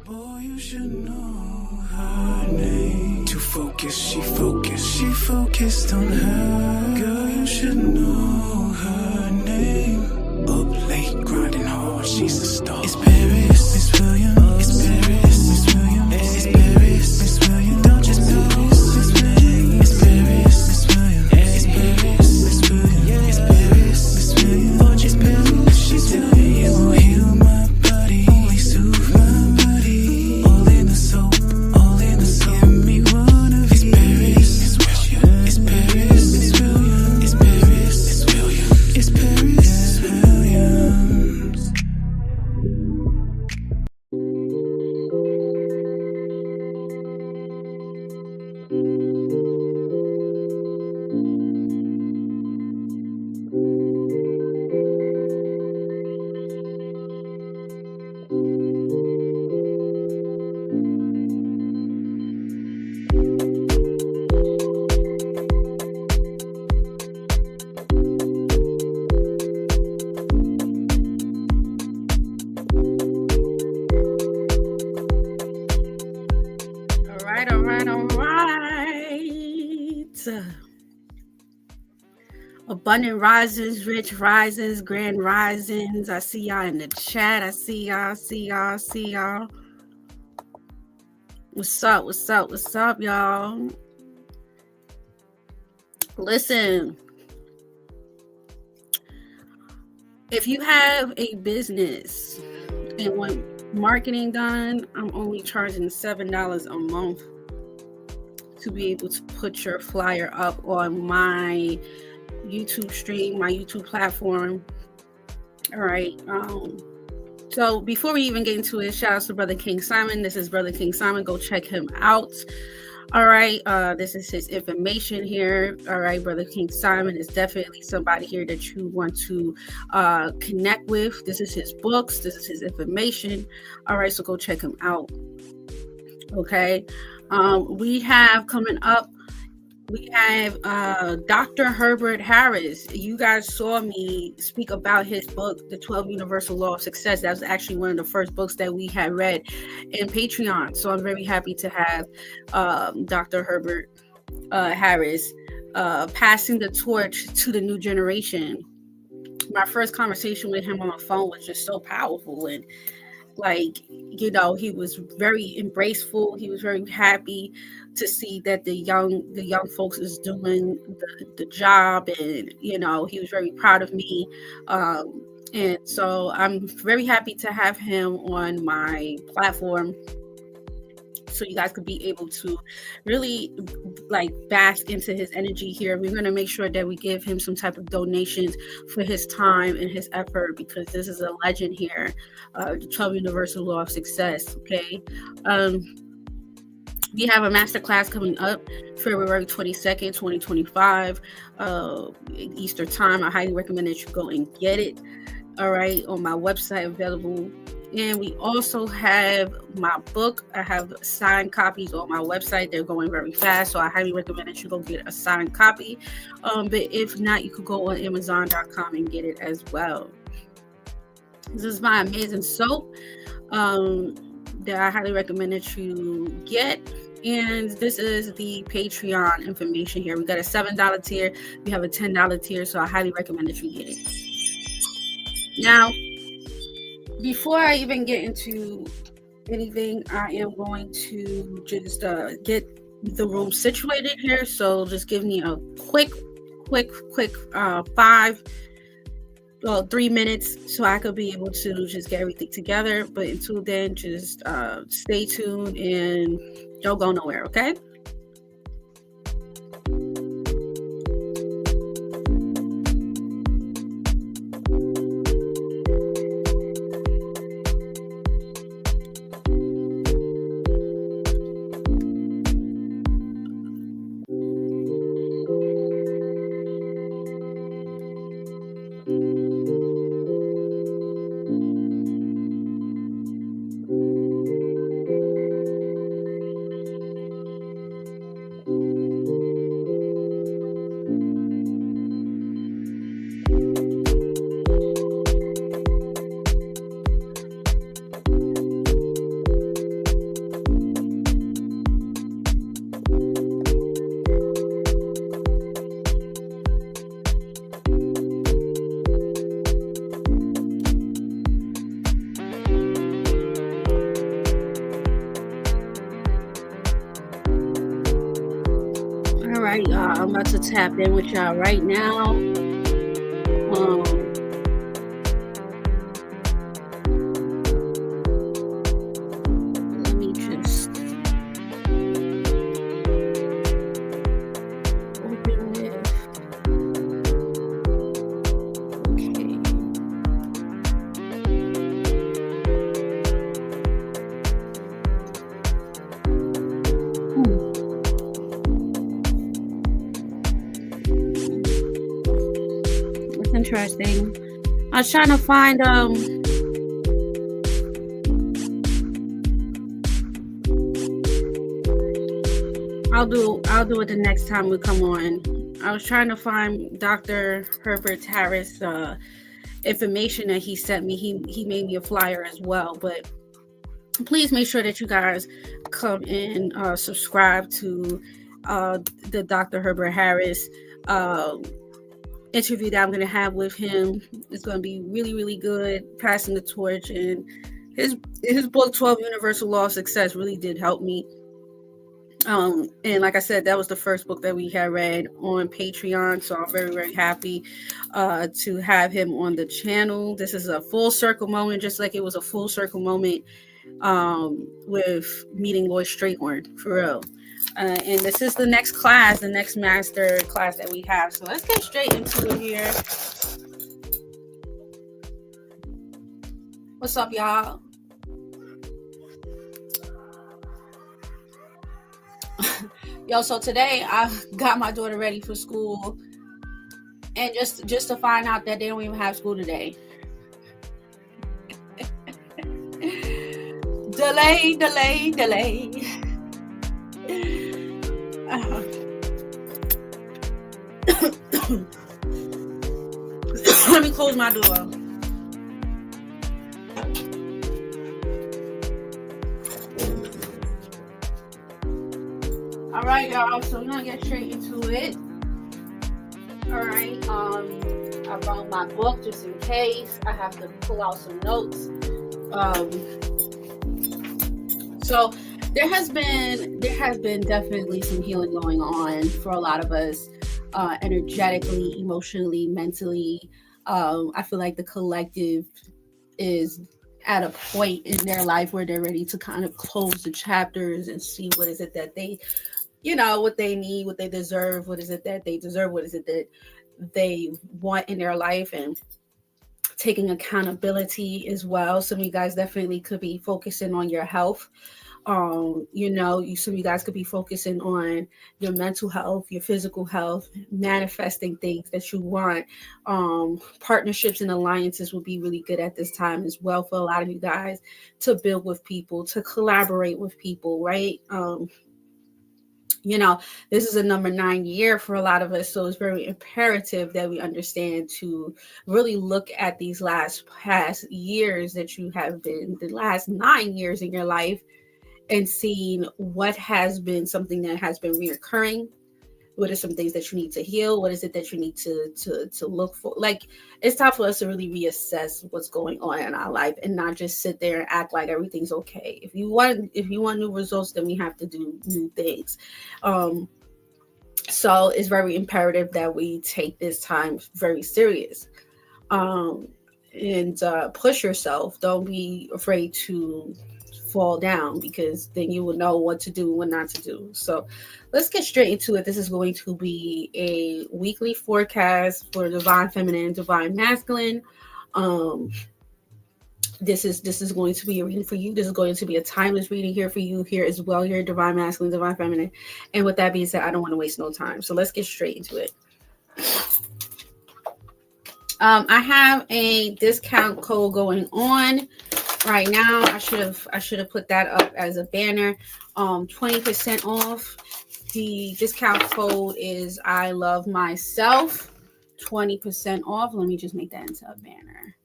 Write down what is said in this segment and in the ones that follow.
Boy, you should know her name. Too focused, she focused on her. Girl, you should know her name. Up late, grinding hard, she's a star. It's Paris, Miss Williams. It's Paris, Miss Williams. It's Paris, Miss Williams. Don't just know Miss Williams. It's Paris, Miss Williams. It's Paris, Miss Williams. It's Paris, Miss Williams. Or just Paris, she's Williams. You won't heal my body, only soothe my body. All in the soap, all in the soap. Give me one of these. It's Paris, Miss Williams. It's Paris, Miss Williams. It's Paris, Miss Williams. It's Paris, Miss Williams. Abundant risings, rich risings, grand risings. I see y'all in the chat. I see y'all. What's up, y'all? Listen, if you have a business and want marketing done, I'm only charging $7 a month to be able to put your flyer up on my YouTube stream, my YouTube platform. All right. So before we even get into it, shout out to Brother King Simon. This is Brother King Simon. Go check him out. All right. This is his information here. All right. Brother King Simon is definitely somebody here that you want to connect with. This is his books. This is his information. All right. So go check him out. Okay. We have coming up, we have Dr. Herbert Harris. You guys saw me speak about his book, The 12 Universal Law of Success. That was actually one of the first books that we had read in Patreon. So I'm very happy to have Dr. Herbert Harris passing the torch to the new generation. My first conversation with him on the phone was just so powerful, and he was very embraceful. He was very happy to see that the young folks is doing the job, and he was very proud of me, and so I'm very happy to have him on my platform, so you guys could be able to really bask into his energy here. We're going to make sure that we give him some type of donations for his time and his effort, because this is a legend here, the 12 Universal Law of Success. Okay. We have a masterclass coming up February 22nd, 2025, Eastern time. I highly recommend that you go and get it. All right. On my website available. And we also have my book. I have signed copies on my website. They're going very fast, so I highly recommend that you go get a signed copy. But if not, you could go on Amazon.com and get it as well. This is my amazing soap that I highly recommend that you get. And this is the Patreon information here. We got a $7 tier. We have a $10 tier, so I highly recommend that you get it. Now, before I even get into anything, I am going to just get the room situated here. So just give me a quick 3 minutes so I could be able to just get everything together. But until then, just stay tuned and don't go nowhere, okay? right, I'm about to tap in with y'all right now. Let me just open this. Okay. That's interesting. I was trying to find I'll do it the next time we come on. I was trying to find Dr. Herbert Harris information that he sent me. He made me a flyer as well, but please make sure that you guys come and subscribe to the Dr. Herbert Harris interview that I'm going to have with him. It's going to be really, really good, passing the torch. And his book, 12 Universal Law of Success, really did help me. And like I said, that was the first book that we had read on Patreon. So I'm very, very happy to have him on the channel. This is a full circle moment, just like it was a full circle moment with meeting Lloyd Strayhorn, for real. And this is the next class, the next master class that we have. So let's get straight into it here. What's up, y'all? Yo, so today I got my daughter ready for school, and just to find out that they don't even have school today. Delay. Let me close my door. All right, y'all. So we're gonna get straight into it. All right. I brought my book just in case I have to pull out some notes. So there has been definitely some healing going on for a lot of us, energetically, emotionally, mentally. I feel like the collective is at a point in their life where they're ready to kind of close the chapters and see what is it that they, what they need, what they deserve, what is it that they deserve, what is it that they want in their life, and taking accountability as well. Some of you guys definitely could be focusing on your health. Some of you guys could be focusing on your mental health, your physical health, manifesting things that you want. Partnerships and alliances will be really good at this time as well for a lot of you guys, to build with people, to collaborate with people, right? This is a number 9 year for a lot of us. So it's very imperative that we understand to really look at these past years that you have been, the last 9 years in your life, and seeing what has been something that has been reoccurring. What are some things that you need to heal? What is it that you need to look for? Like, it's time for us to really reassess what's going on in our life and not just sit there and act like everything's okay. If you want new results, then we have to do new things. So it's very imperative that we take this time very serious. And push yourself. Don't be afraid to fall down, because then you will know what to do and what not to do. So let's get straight into it. This is going to be a weekly forecast for divine feminine and divine masculine. This is going to be a reading for you. This is going to be a timeless reading here for you here as well, here, divine masculine, divine feminine. And with that being said, I don't want to waste no time, so let's get straight into it. I have a discount code going on right now. I should have put that up as a banner. 20% off. The discount code is I love myself. 20% off. Let me just make that into a banner.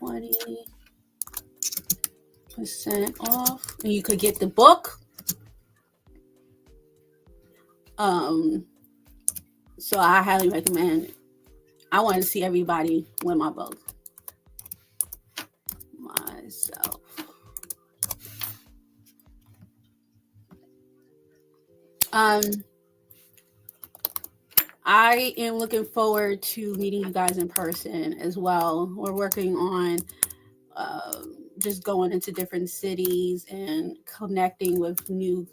20% off, and you could get the book. So I highly recommend it. I want to see everybody with my book. Myself. Um, I am looking forward to meeting you guys in person as well. We're working on just going into different cities and connecting with new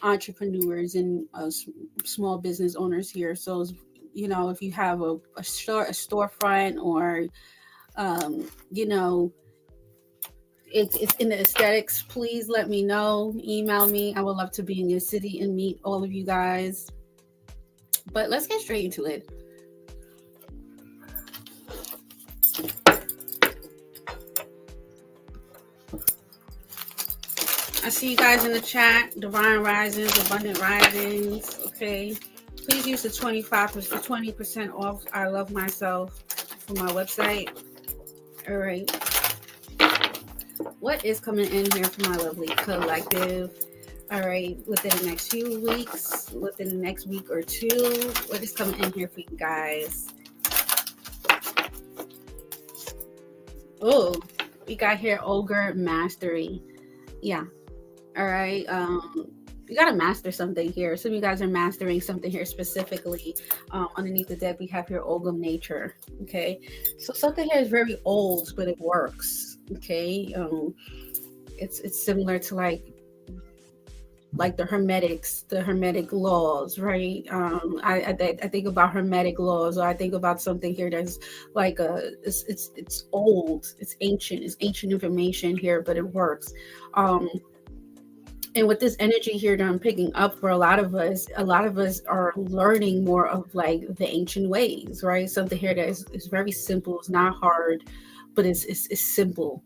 entrepreneurs and small business owners here. So, you know, if you have a storefront or, you know, it's in the aesthetics, please let me know. Email me. I would love to be in your city and meet all of you guys. But let's get straight into it. I see you guys in the chat. Divine Risings, Abundant Risings. Okay. Please use the 20% off I Love Myself for my website. All right. What is coming in here for my lovely collective? All right. Within the next few weeks, within the next week or two, what is coming in here for you guys? Oh, we got here Ogre Mastery. Yeah. All right. You got to master something here. Some of you guys are mastering something here specifically. Underneath the deck, we have here Ogre Nature. Okay. So something here is very old, but it works. Okay. It's similar to like the hermetic laws, right? I think about hermetic laws, or I think about something here that's like it's old, it's ancient information here, but it works. And with this energy here that I'm picking up for a lot of us are learning more of like the ancient ways, right? Something here that is very simple. It's not hard, but it's simple.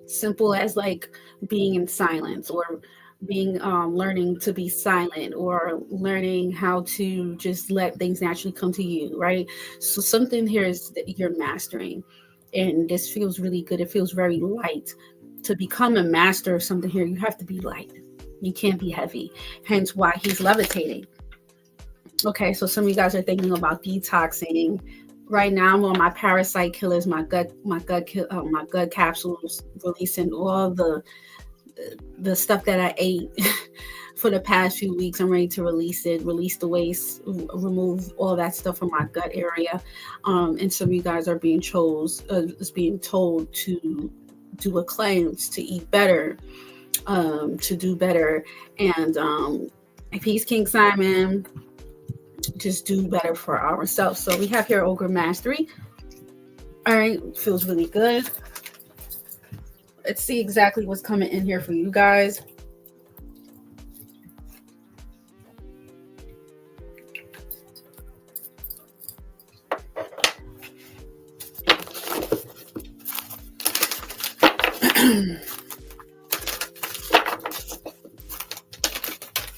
Simple as like being in silence, or being learning to be silent, or learning how to just let things naturally come to you, right? So something here is that you're mastering, and this feels really good. It feels very light. To become a master of something here, you have to be light. You can't be heavy. Hence why he's levitating. Okay, so some of you guys are thinking about detoxing. Right now, I'm on my parasite killers, my gut capsules, releasing all the stuff that I ate for the past few weeks. I'm ready to release the waste, remove all that stuff from my gut area. And some of you guys are being told to do a cleanse, to eat better, to do better. And peace, King Simon. Just do better for ourselves. So we have here Ogre Mastery. All right, feels really good. Let's see exactly what's coming in here for you guys.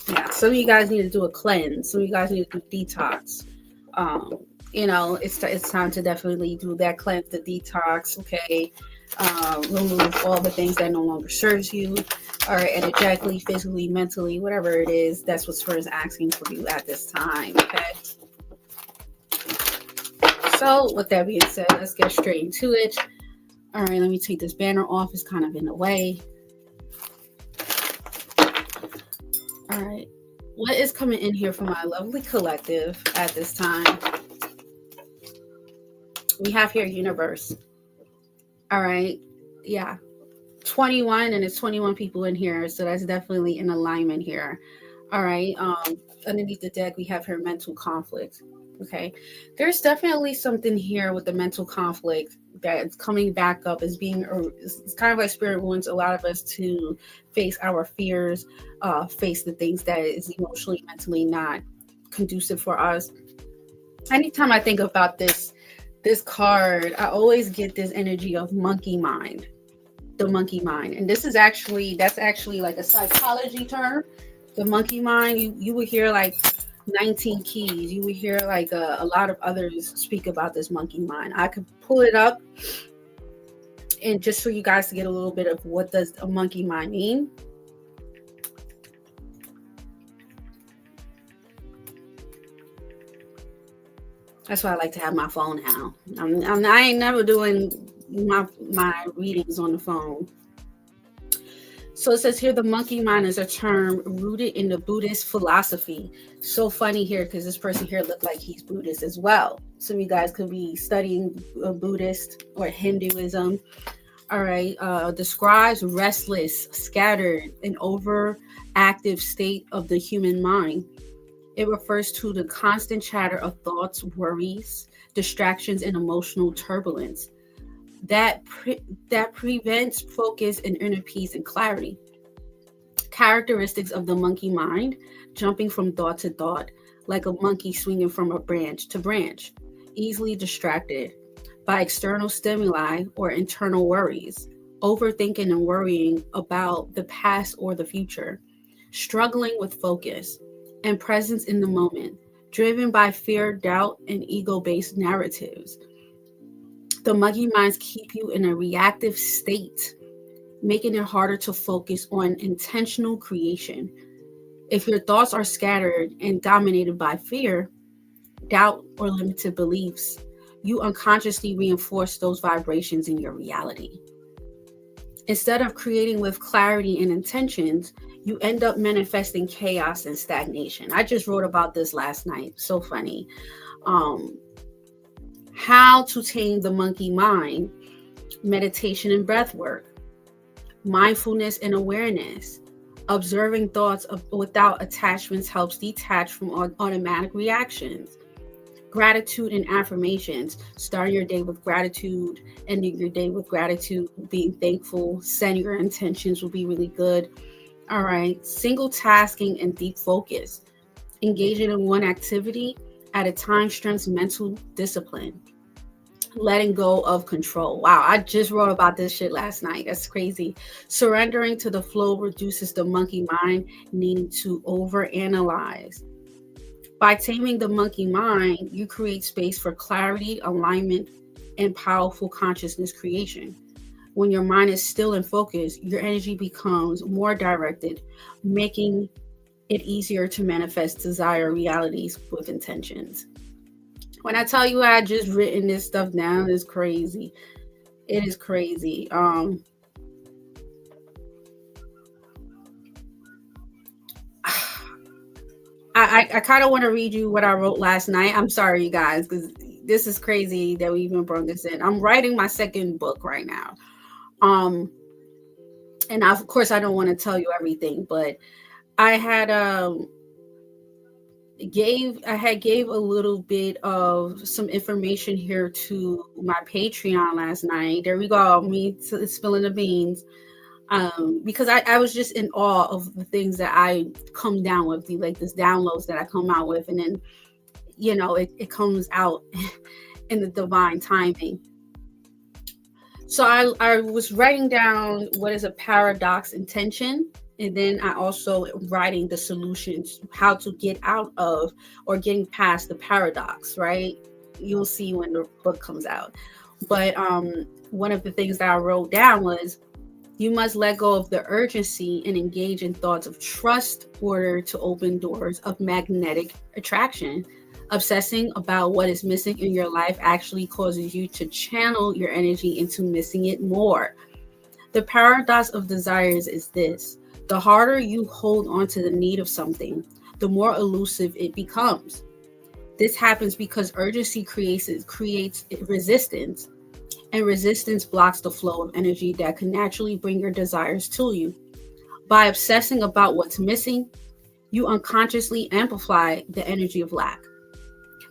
Yeah, some of you guys need to do a cleanse. Some of you guys need to do detox. You know, it's time to definitely do that cleanse, the detox. Okay, remove all the things that no longer serves you, or energetically, physically, mentally, whatever it is. That's what Spirit is asking for you at this time. Okay. So, with that being said, let's get straight into it. All right, let me take this banner off. It's kind of in the way. All right, what is coming in here for my lovely collective at this time? We have here Universe. All right, yeah, 21, and it's 21 people in here, so that's definitely in alignment here. All right, underneath the deck, we have here Mental Conflict. Okay, there's definitely something here with the mental conflict that's coming back up as being, it's kind of like Spirit wants a lot of us to face our fears, face the things that is emotionally, mentally not conducive for us. Anytime I think about this card, I always get this energy of monkey mind, the monkey mind. And that's actually like a psychology term, the monkey mind. You would hear like 19 keys. You would hear like a lot of others speak about this monkey mind. I could pull it up, and just for you guys to get a little bit of what does a monkey mind mean. That's why I like to have my phone now. I ain't never doing my readings on the phone. So it says here the monkey mind is a term rooted in the Buddhist philosophy. So funny here because this person here looked like he's Buddhist as well. Some of you guys could be studying Buddhist or Hinduism. All right. Describes restless, scattered, and overactive state of the human mind. It refers to the constant chatter of thoughts, worries, distractions, and emotional turbulence that prevents focus and inner peace and clarity. Characteristics of the monkey mind: jumping from thought to thought, like a monkey swinging from a branch to branch, easily distracted by external stimuli or internal worries, overthinking and worrying about the past or the future, struggling with focus and presence in the moment, driven by fear, doubt, and ego-based narratives. The monkey minds keep you in a reactive state, making it harder to focus on intentional creation. If your thoughts are scattered and dominated by fear, doubt, or limited beliefs, you unconsciously reinforce those vibrations in your reality. Instead of creating with clarity and intentions, you end up manifesting chaos and stagnation. I just wrote about this last night. So funny. How to tame the monkey mind: meditation and breath work, mindfulness and awareness. Observing thoughts without attachments helps detach from automatic reactions. Gratitude and affirmations: start your day with gratitude, ending your day with gratitude, being thankful, setting your intentions will be really good. All right. Single tasking and deep focus: engaging in one activity at a time strengthens mental discipline. Letting go of control. Wow, I just wrote about this shit last night. That's crazy. Surrendering to the flow reduces the monkey mind needing to overanalyze. By taming the monkey mind, you create space for clarity, alignment, and powerful consciousness creation. When your mind is still and focused, your energy becomes more directed, making it easier to manifest desired realities with intentions. When I tell you I had just written this stuff down, it's crazy. It is crazy. I kind of want to read you what I wrote last night. I'm sorry, you guys, because this is crazy that we even brought this in. I'm writing my second book right now. And of course I don't want to tell you everything, but I had gave a little bit of some information here to my Patreon last night. There we go, me spilling the beans. Because I was just in awe of the things that I come down with, like this downloads that I come out with, and then it comes out in the divine timing. So I was writing down what is a paradox intention, and then I also writing the solutions, how to get out of or getting past the paradox, right? You'll see when the book comes out. But one of the things that I wrote down was, you must let go of the urgency and engage in thoughts of trust in order to open doors of magnetic attraction. Obsessing about what is missing in your life actually causes you to channel your energy into missing it more. The paradox of desires is this: the harder you hold on to the need of something, the more elusive it becomes. This happens because urgency creates resistance, and resistance blocks the flow of energy that can naturally bring your desires to you. By obsessing about what's missing, you unconsciously amplify the energy of lack.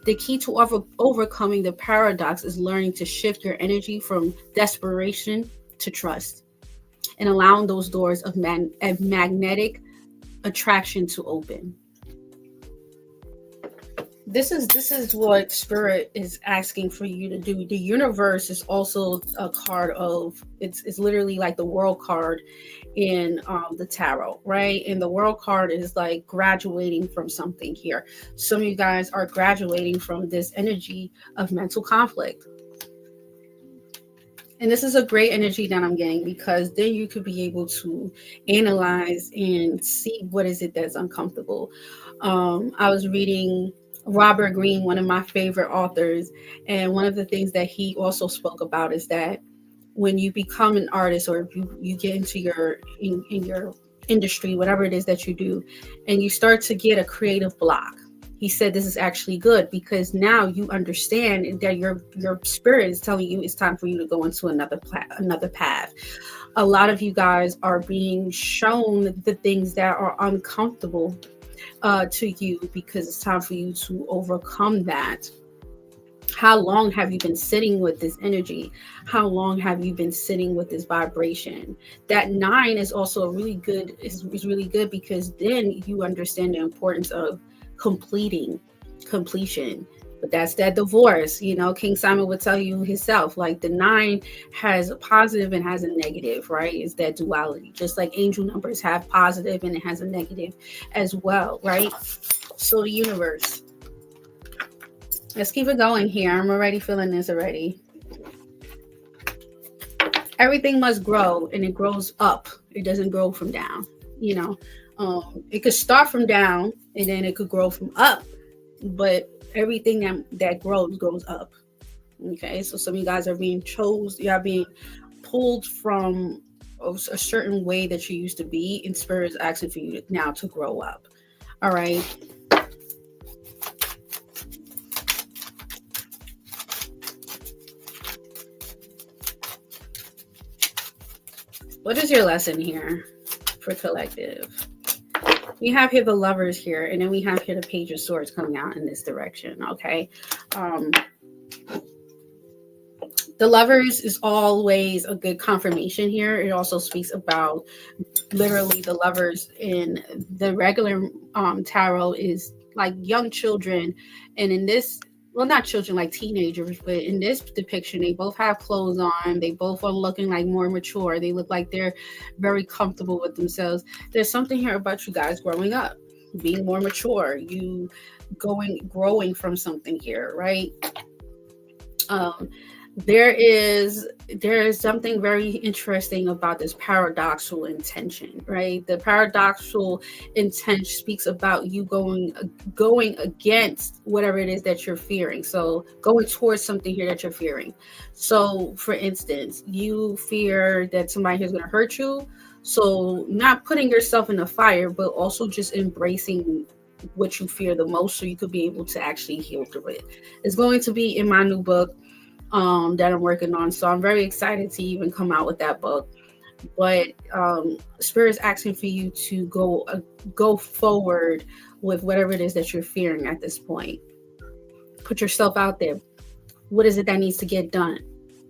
The key to overcoming the paradox is learning to shift your energy from desperation to trust, and allowing those doors of magnetic attraction to open. This is what Spirit is asking for you to do. The universe is also a card of, it's literally like the world card in the tarot, right? And the world card is like graduating from something here. Some of you guys are graduating from this energy of mental conflict. And this is a great energy that I'm getting, because then you could be able to analyze and see what is it that's uncomfortable. I was reading Robert Greene, one of my favorite authors, and one of the things that he also spoke about is that when you become an artist, or if you get into in your industry, whatever it is that you do, and you start to get a creative block. He said this is actually good, because now you understand that your spirit is telling you it's time for you to go into another path. A lot of you guys are being shown the things that are uncomfortable to you, because it's time for you to overcome that. How long have you been sitting with this energy? How long have you been sitting with this vibration? That 9 is also is really good, because then you understand the importance of completion. But that's that divorce. King Simon would tell you himself, like, the 9 has a positive and has a negative, right? It's that duality. Just like angel numbers have positive and it has a negative as well, right? So the universe. Let's keep it going here. I'm already feeling this already. Everything must grow, and it grows up. It doesn't grow from down. It could start from down, and then it could grow from up. But everything that grows up. Okay, so some of you guys are being you are being pulled from a certain way that you used to be, and Spirit is asking for you now to grow up. All right. What is your lesson here for collective? We have here the Lovers here, and then we have here the Page of Swords coming out in this direction, okay? The Lovers is always a good confirmation here. It also speaks about literally the Lovers in the regular tarot is like young children, and in this, well, not children, like teenagers, but in this depiction, they both have clothes on. They both are looking like more mature. They look like they're very comfortable with themselves. There's something here about you guys growing up, being more mature, you growing from something here, right? There is something very interesting about this paradoxical intention, right? The paradoxical intent speaks about you going against whatever it is that you're fearing. So going towards something here that you're fearing. So for instance, you fear that somebody is going to hurt you. So not putting yourself in the fire, but also just embracing what you fear the most, so you could be able to actually heal through it. It's going to be in my new book that I'm working on. So I'm very excited to even come out with that book. But Spirit is asking for you to go forward with whatever it is that you're fearing at this point. Put yourself out there. What is it that needs to get done?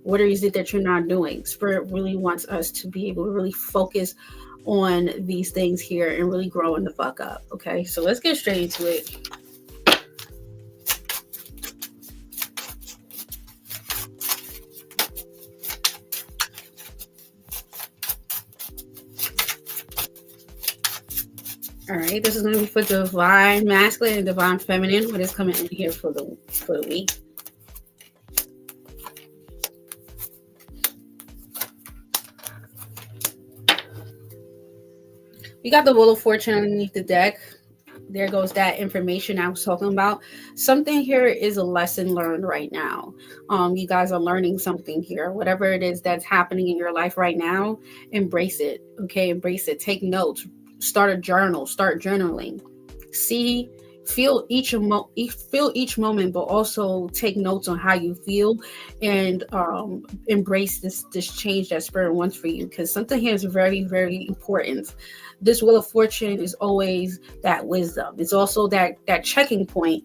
What is it that you're not doing? Spirit really wants us to be able to really focus on these things here and really growing the fuck up. Okay, so let's get straight into it. All right, this is going to be for divine masculine and divine feminine. What is coming in here for the week? We got the Wheel of Fortune underneath the deck. There goes that information I was talking about. Something here is a lesson learned right now. You guys are learning something here. Whatever it is that's happening in your life right now, embrace it. Okay, embrace it. Take notes. Start a journal. Start journaling. Feel each moment, but also take notes on how you feel, and embrace this change that Spirit wants for you, because something here is very, very important. This Wheel of Fortune is always that wisdom. It's also that checking point,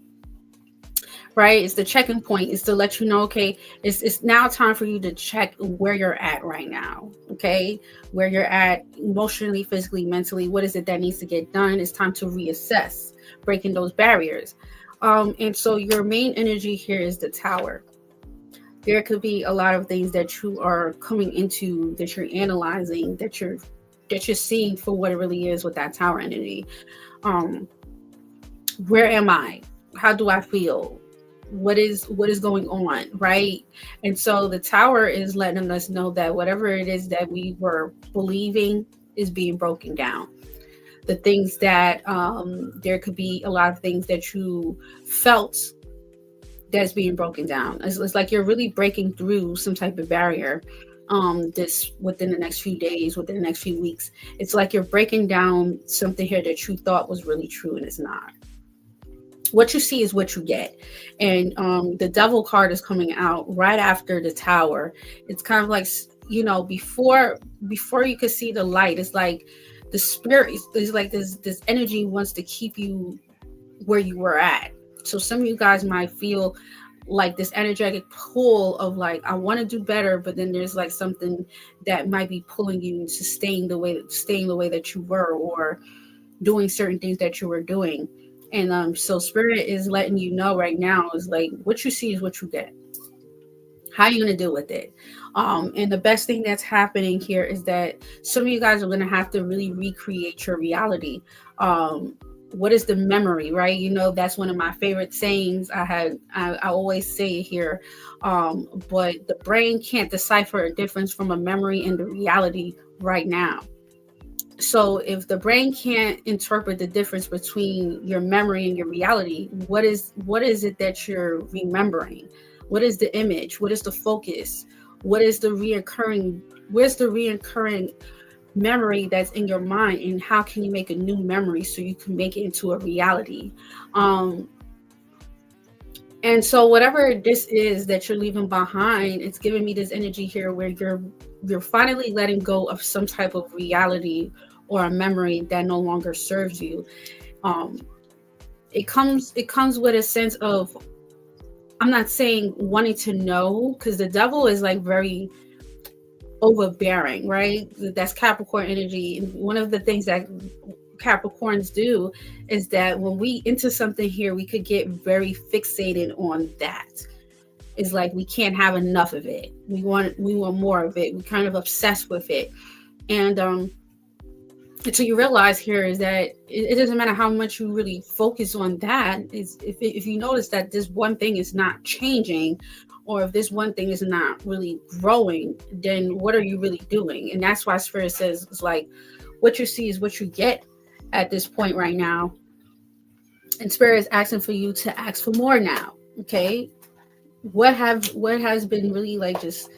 right? It's the checking point. It's to let you know, okay, it's now time for you to check where you're at right now, okay? Where you're at emotionally, physically, mentally. What is it that needs to get done? It's time to reassess, breaking those barriers. And so your main energy here is the Tower. There could be a lot of things that you are coming into, that you're analyzing, that you're seeing for what it really is with that Tower energy. Where am I? How do I feel? What is going on, right? And so the Tower is letting us know that whatever it is that we were believing is being broken down. The things that there could be a lot of things that you felt that's being broken down. It's like you're really breaking through some type of barrier. this within the next few days, within the next few weeks. It's like you're breaking down something here that you thought was really true and it's not. What you see is what you get. And the devil card is coming out right after the tower. It's kind of like, you know, before you could see the light, it's like the spirit is like this energy wants to keep you where you were at. So some of you guys might feel like this energetic pull of like, I want to do better, but then there's like something that might be pulling you to staying the way that you were, or doing certain things that you were doing. And so spirit is letting you know right now is like, what you see is what you get. How are you going to deal with it? And the best thing that's happening here is that some of you guys are going to have to really recreate your reality. What is the memory, right? You know, that's one of my favorite sayings. I always say it here. But the brain can't decipher a difference from a memory and the reality right now. So if the brain can't interpret the difference between your memory and your reality, what is it that you're remembering? What is the image? What is the focus? Where's the reoccurring memory that's in your mind, and how can you make a new memory so you can make it into a reality? And so whatever this is that you're leaving behind, it's giving me this energy here where you're finally letting go of some type of reality or a memory that no longer serves you. It comes with a sense of, I'm not saying wanting to know, because the devil is like very overbearing, right? That's Capricorn energy. And one of the things that Capricorns do is that when we into something here, we could get very fixated on that. It's like we can't have enough of it. We want more of it. We're kind of obsessed with it. And until you realize here is that it doesn't matter how much you really focus on that. Is if you notice that this one thing is not changing, or if this one thing is not really growing, then what are you really doing? And that's why Spirit says it's like what you see is what you get at this point right now. And Spirit is asking for you to ask for more now. Okay, what has been really like just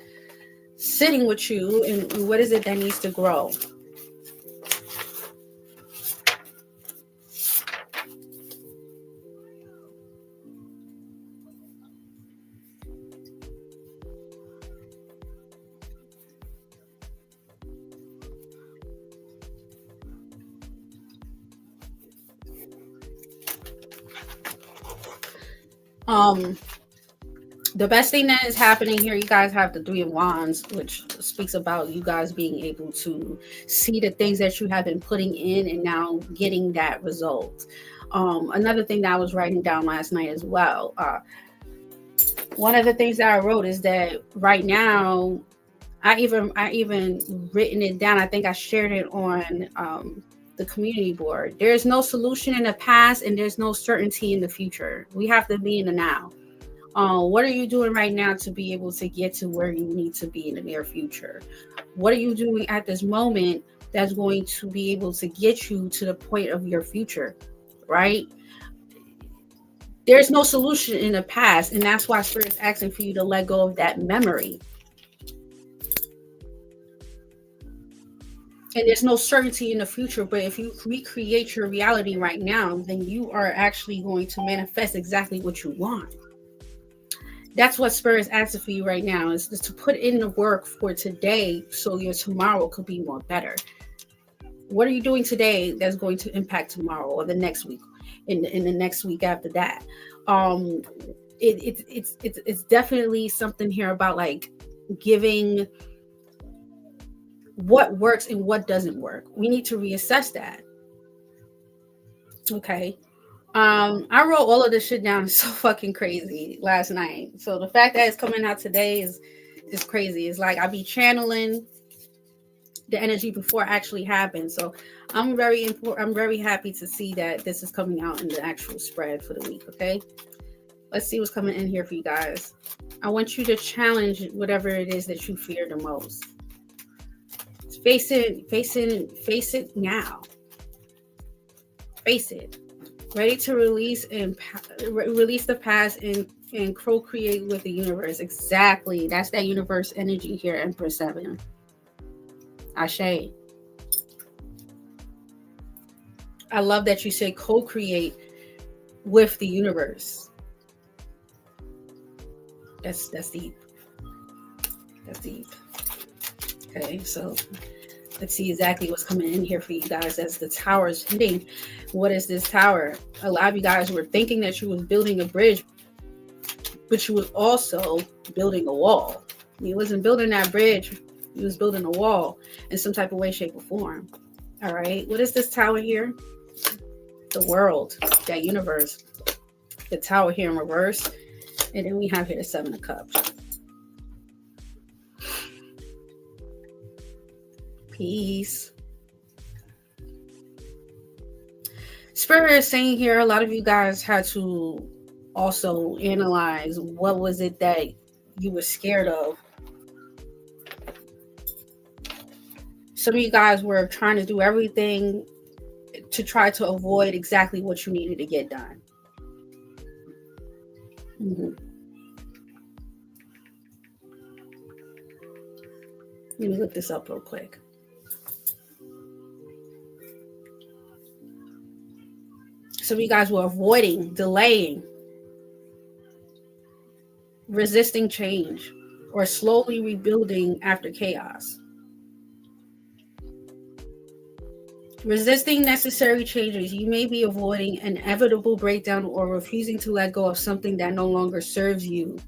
sitting with you, and what is it that needs to grow? The best thing that is happening here, you guys have the Three of Wands, which speaks about you guys being able to see the things that you have been putting in and now getting that result. Another thing that I was writing down last night as well, one of the things that I wrote is that right now, I even written it down. I think I shared it on the community board. There's no solution in the past, and there's no certainty in the future. We have to be in the now. What are you doing right now to be able to get to where you need to be in the near future? What are you doing at this moment that's going to be able to get you to the point of your future, right? There's no solution in the past, and that's why Spirit is asking for you to let go of that memory. And there's no certainty in the future, but if you recreate your reality right now, then you are actually going to manifest exactly what you want. That's what Spirit is asking for you right now, is to put in the work for today so your tomorrow could be more better. What are you doing today that's going to impact tomorrow or the next week, in the next week after that? It's definitely something here about like giving what works and what doesn't work. We need to reassess that. Okay. I wrote all of this shit down so fucking crazy last night. So the fact that it's coming out today is crazy. It's like I be channeling the energy before it actually happens. So I'm very happy to see that this is coming out in the actual spread for the week. Okay. Let's see what's coming in here for you guys. I want you to challenge whatever it is that you fear the most. Face it now. Face it. Ready to release the past and co-create with the universe. Exactly. That's that universe energy here, Empress 7. Ashe. I love that you say co-create with the universe. That's deep. That's deep. Okay, so let's see exactly what's coming in here for you guys as the tower is hitting. What is this tower? A lot of you guys were thinking that you was building a bridge, but you was also building a wall. You wasn't building that bridge. You was building a wall in some type of way, shape, or form. All right. What is this tower here? The world, that universe. The tower here in reverse. And then we have here the 7 of Cups. Peace. Spirit is saying here, a lot of you guys had to also analyze what was it that you were scared of. Some of you guys were trying to do everything to try to avoid exactly what you needed to get done. Let me look this up real quick. Some of you guys were avoiding, delaying, resisting change, or slowly rebuilding after chaos. Resisting necessary changes. You may be avoiding an inevitable breakdown or refusing to let go of something that no longer serves you.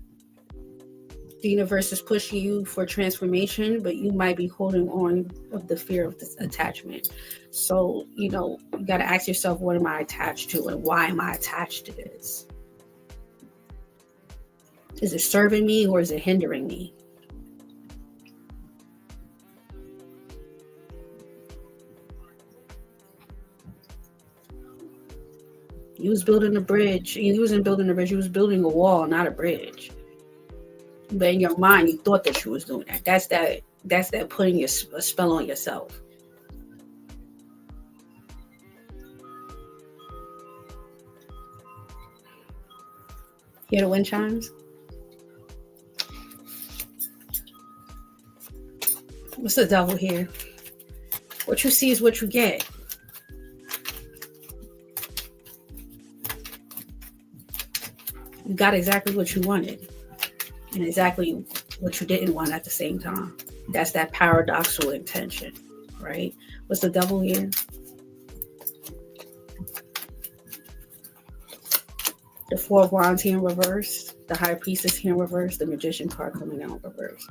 The universe is pushing you for transformation, but you might be holding on of the fear of this attachment. So, you got to ask yourself, what am I attached to and why am I attached to this? Is it serving me or is it hindering me? You was building a bridge. You wasn't building a bridge. You was building a wall, not a bridge. But in your mind, you thought that you was doing that. That's that putting a spell on yourself. Hear the wind chimes? What's the devil here? What you see is what you get. You got exactly what you wanted and exactly what you didn't want at the same time. That's that paradoxical intention, right? What's the devil here? The 4 of Wands here in reverse. The High Priestess here in reverse. The Magician card coming out in reverse.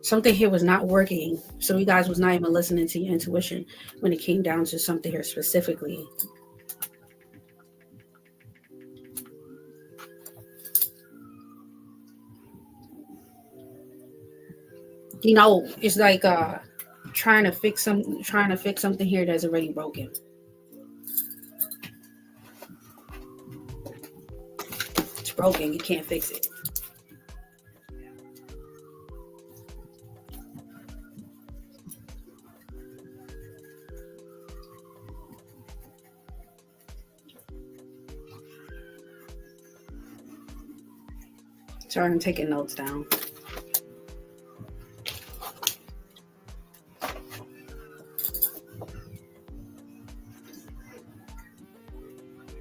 Something here was not working. So you guys was not even listening to your intuition when it came down to something here specifically. It's like trying to fix something here that's already broken. It's broken. You can't fix it. Sorry, I'm taking notes down.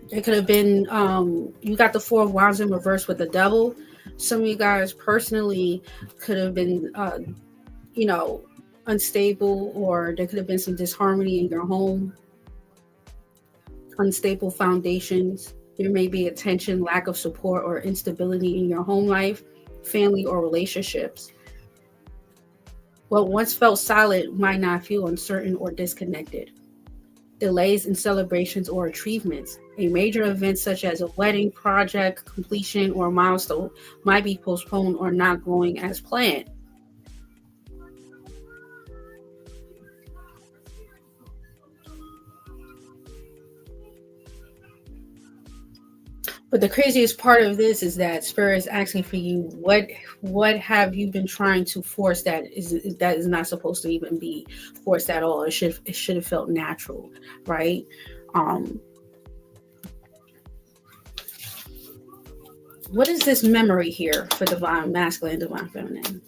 It could have been, you got the 4 of Wands in reverse with the devil. Some of you guys personally could have been, unstable, or there could have been some disharmony in your home. Unstable foundations. There may be a tension, lack of support, or instability in your home life, family, or relationships. What once felt solid might not feel uncertain or disconnected. Delays in celebrations or achievements. A major event such as a wedding, project completion, or milestone might be postponed or not going as planned. But the craziest part of this is that Spirit is asking for you, what have you been trying to force that is not supposed to even be forced at all. It should have felt natural, right? Um, what is this memory here for divine masculine, divine feminine?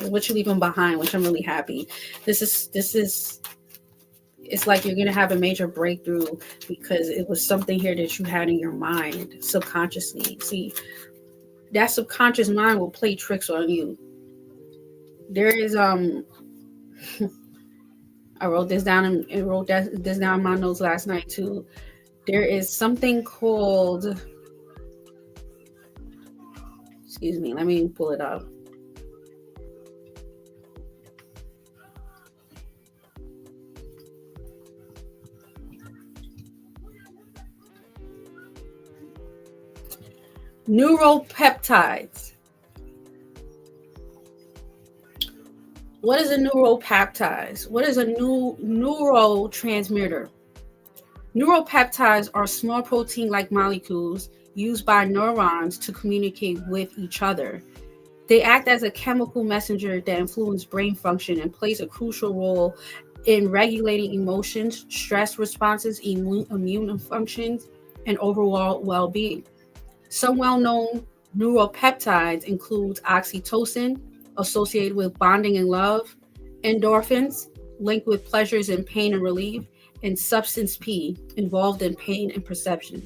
What you leaving behind, which I'm really happy. This is it's like you're gonna have a major breakthrough because it was something here that you had in your mind subconsciously. See, that subconscious mind will play tricks on you. There is I wrote this down and wrote this down in my notes last night too. There is something called, excuse me, let me pull it up. Neuropeptides. What is a neuropeptide? What is a neurotransmitter? Neuropeptides are small protein-like molecules used by neurons to communicate with each other. They act as a chemical messenger that influences brain function and plays a crucial role in regulating emotions, stress responses, immune functions, and overall well-being. Some well-known neuropeptides include oxytocin, associated with bonding and love, endorphins, linked with pleasures in pain and relief, and substance P, involved in pain and perception.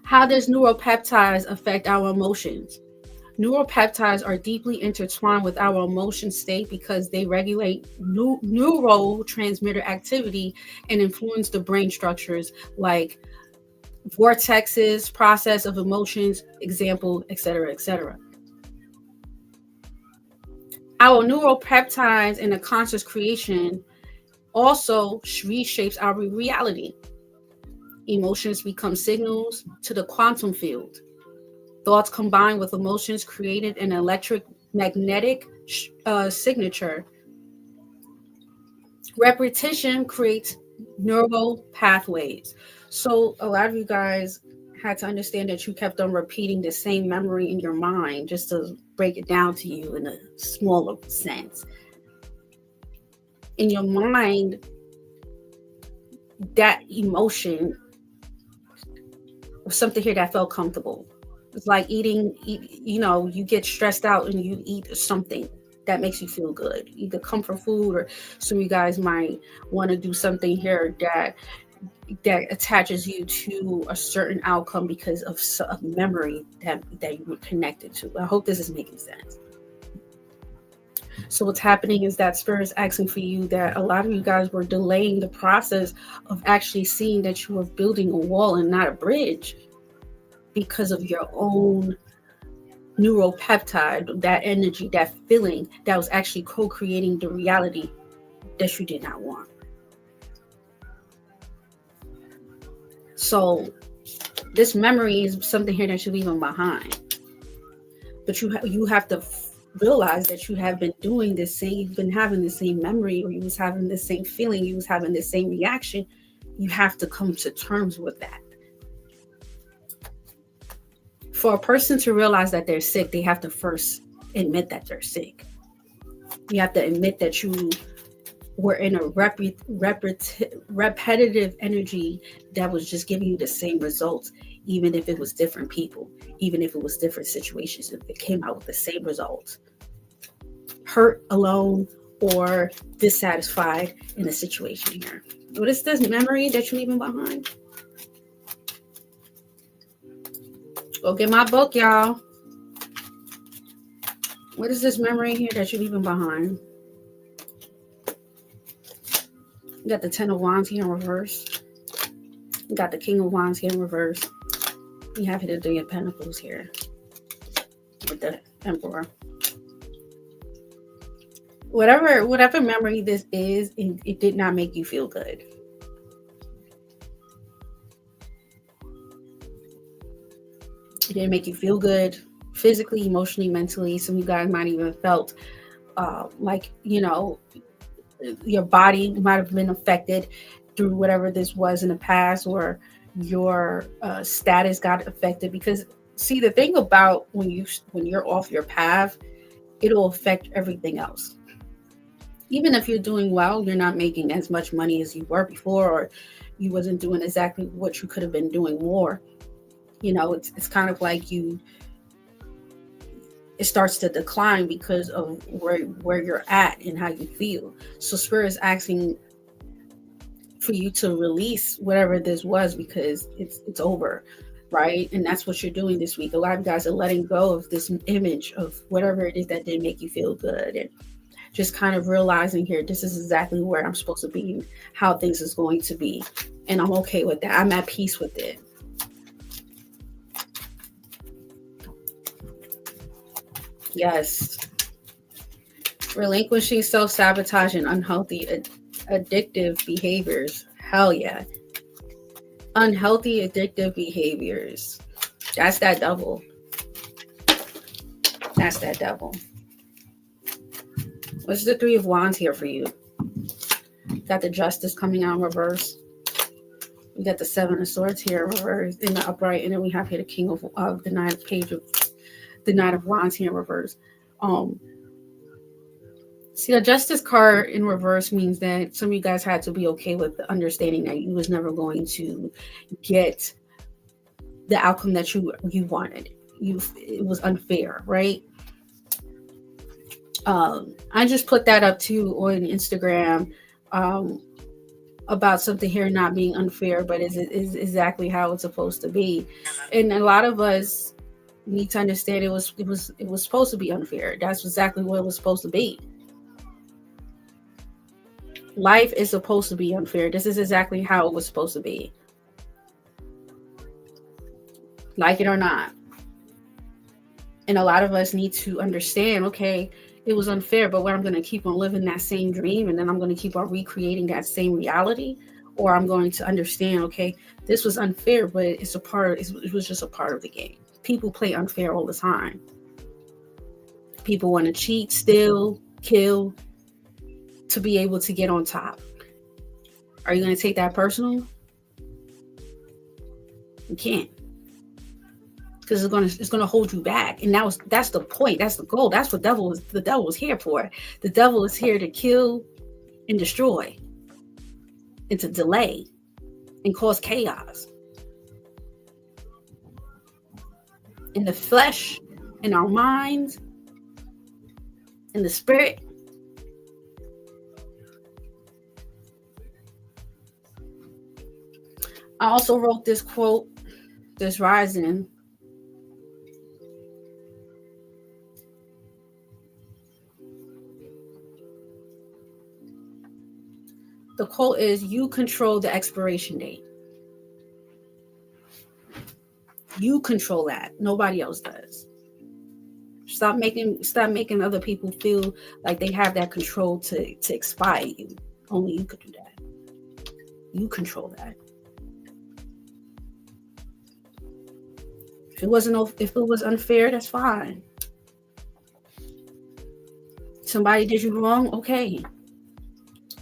How does neuropeptides affect our emotions? Neuropeptides are deeply intertwined with our emotion state because they regulate neurotransmitter activity and influence the brain structures like vortexes, process of emotions, example, etc., etc. Our neuropeptides in a conscious creation also reshapes our reality. Emotions become signals to the quantum field. Thoughts combined with emotions created an electromagnetic signature. Repetition creates neural pathways. So a lot of you guys had to understand that you kept on repeating the same memory in your mind just to break it down to you in a smaller sense. In your mind, that emotion was something here that felt comfortable. It's like you get stressed out and you eat something that makes you feel good, either comfort food, or some of you guys might want to do something here that attaches you to a certain outcome because of a memory that you were connected to. I hope this is making sense. So what's happening is that Spirit is asking for you that a lot of you guys were delaying the process of actually seeing that you were building a wall and not a bridge because of your own neuropeptide, that energy, that feeling that was actually co-creating the reality that you did not want. So this memory is something here that you're leaving behind. But you have to realize that you have been doing this same, you've been having the same memory, or you was having the same feeling, you was having the same reaction. You have to come to terms with that. For a person to realize that they're sick, they have to first admit that they're sick. You have to admit that you were in a repetitive energy that was just giving you the same results, even if it was different people, even if it was different situations, if it came out with the same results. Hurt, alone, or dissatisfied in a situation here. What is this memory that you're leaving behind? Go get my book, y'all. What is this memory here that you're leaving behind? You got the 10 of Wands here in reverse. You got the King of Wands here in reverse. You have the 3 of Pentacles here with the Emperor. Whatever memory this is, it did not make you feel good. It didn't make you feel good physically, emotionally, mentally. Some of you guys might even felt like, your body might have been affected through whatever this was in the past, or your status got affected. Because see, the thing about when you're off your path, it'll affect everything else. Even if you're doing well, you're not making as much money as you were before, or you wasn't doing exactly what you could have been doing more. It's kind of like it starts to decline because of where you're at and how you feel. So Spirit is asking for you to release whatever this was, because it's over, right? And that's what you're doing this week. A lot of guys are letting go of this image of whatever it is that didn't make you feel good, and just kind of realizing here, this is exactly where I'm supposed to be, how things is going to be, and I'm okay with that. I'm at peace with it. Yes. Relinquishing self-sabotage and unhealthy addictive behaviors. Hell yeah. Unhealthy addictive behaviors. That's that devil. That's that devil. What's the Three of Wands here for you? Got the Justice coming out in reverse. We got the Seven of Swords here in reverse in the upright, and then we have here the King of the Knight of Wands here in reverse. See, the Justice card in reverse means that some of you guys had to be okay with the understanding that you was never going to get the outcome that you wanted. It was unfair, right? I just put that up too on Instagram about something here not being unfair, but is exactly how it's supposed to be. And a lot of us need to understand it was supposed to be unfair. That's exactly what it was supposed to be. Life is supposed to be unfair. This is exactly how it was supposed to be. Like it or not. And a lot of us need to understand, okay, it was unfair, but what, I'm going to keep on living that same dream, and then I'm going to keep on recreating that same reality? Or I'm going to understand, okay, this was unfair, but it was just a part of the game. People play unfair all the time. People want to cheat, steal, kill to be able to get on top. Are you going to take that personal? You can't. Because it's gonna hold you back, and that's the point. That's the goal. That's what the devil is here for. The devil is here to kill and destroy, and to delay, and cause chaos in the flesh, in our minds, in the spirit. I also wrote this quote, this rising. The quote is, you control the expiration date. You control that. Nobody else does. Stop making other people feel like they have that control to expire you. Only you could do that. You control that. If it was unfair, that's fine. Somebody did you wrong, okay.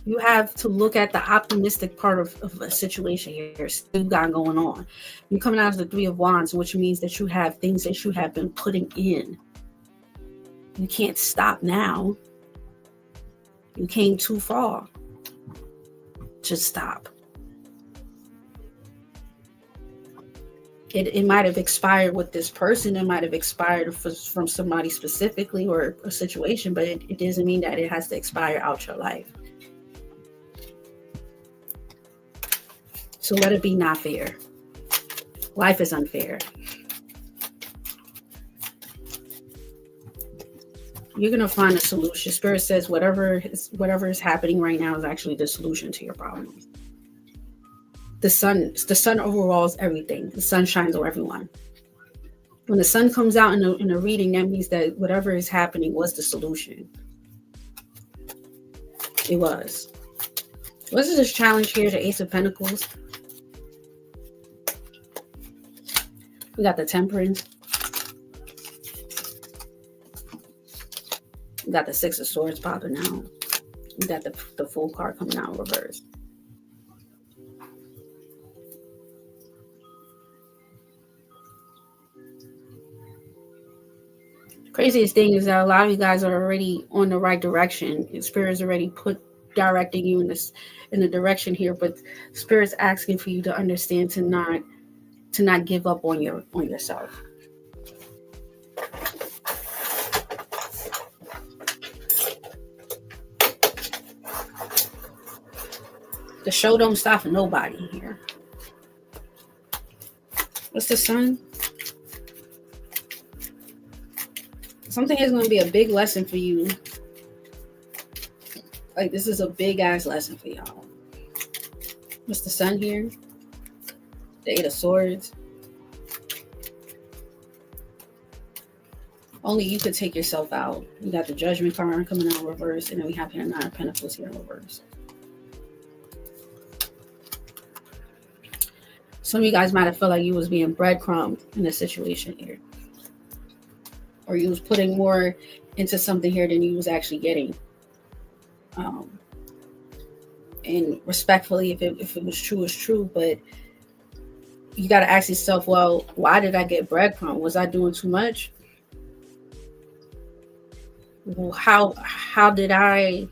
You have to look at the optimistic part of a situation here. You got going on. You're coming out of the Three of Wands, which means that you have things that you have been putting in. You can't stop now. You came too far. Just stop. It might have expired with this person. It might have expired from somebody specifically or a situation, but it doesn't mean that it has to expire out your life. So let it be not fair. Life is unfair. You're going to find a solution. Spirit says whatever is happening right now is actually the solution to your problems. The sun overalls everything. The sun shines on everyone. When the sun comes out in a reading, that means that whatever is happening was the solution. It was. What is this challenge here? The Ace of Pentacles. We got the Temperance. We got the Six of Swords popping out. We got the Fool card coming out in reverse. Craziest thing is that a lot of you guys are already on the right direction. Spirit's already directing you in the direction here, but Spirit's asking for you to understand to not give up on yourself. The show don't stop for nobody here. What's the sun? Something is going to be a big lesson for you. Like, this is a big ass lesson for y'all. What's the sun here? The Eight of Swords. Only you could take yourself out. You got the Judgment card coming out in reverse, and then we have here Nine of Pentacles here in reverse. Some of you guys might have felt like you was being breadcrumbed in this situation here. Or you was putting more into something here than you was actually getting. And respectfully, if it was true, it's true. But you got to ask yourself, well, why did I get breadcrumbed? Was I doing too much? Well, how did I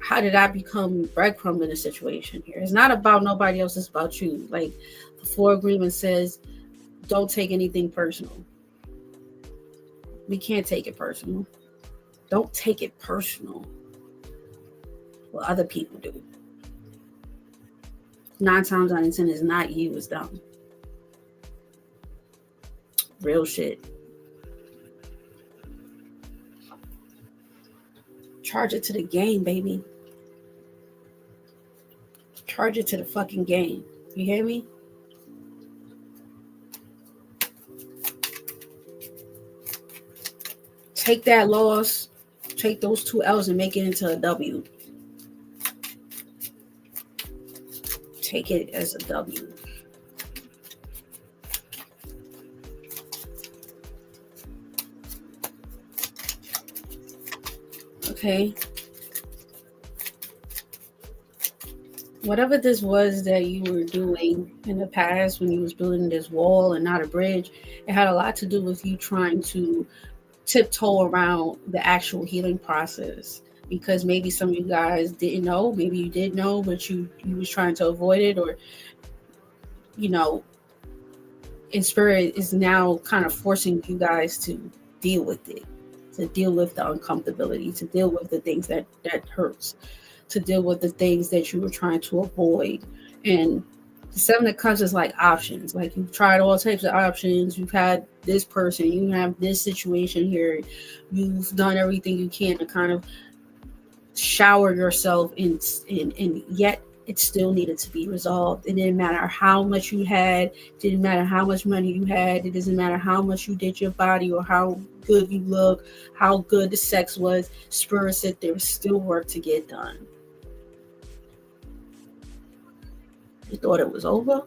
become breadcrumb in a situation here? It's not about nobody else, it's about you. Like the Four Agreement says, don't take anything personal. We can't take it personal. Don't take it personal. Well, other people do. 9 times out of 10 is not you, it's them. Real shit. Charge it to the game, baby. Charge it to the fucking game. You hear me? Take that loss, take those 2 L's and make it into a W. Take it as a W. Okay. Whatever this was that you were doing in the past when you was building this wall and not a bridge, it had a lot to do with you trying to tiptoe around the actual healing process, because maybe some of you guys didn't know, maybe you did know, but you was trying to avoid it, or in spirit is now kind of forcing you guys to deal with it, to deal with the uncomfortability, to deal with the things that hurts, to deal with the things that you were trying to avoid. And the 7 of Cups is like options. Like you've tried all types of options. You've had this person, you have this situation here. You've done everything you can to kind of shower yourself in yet it still needed to be resolved. It didn't matter how much you had, it didn't matter how much money you had, it doesn't matter how much you did your body or how good you look, how good the sex was. Spirit said there was still work to get done. You thought it was over?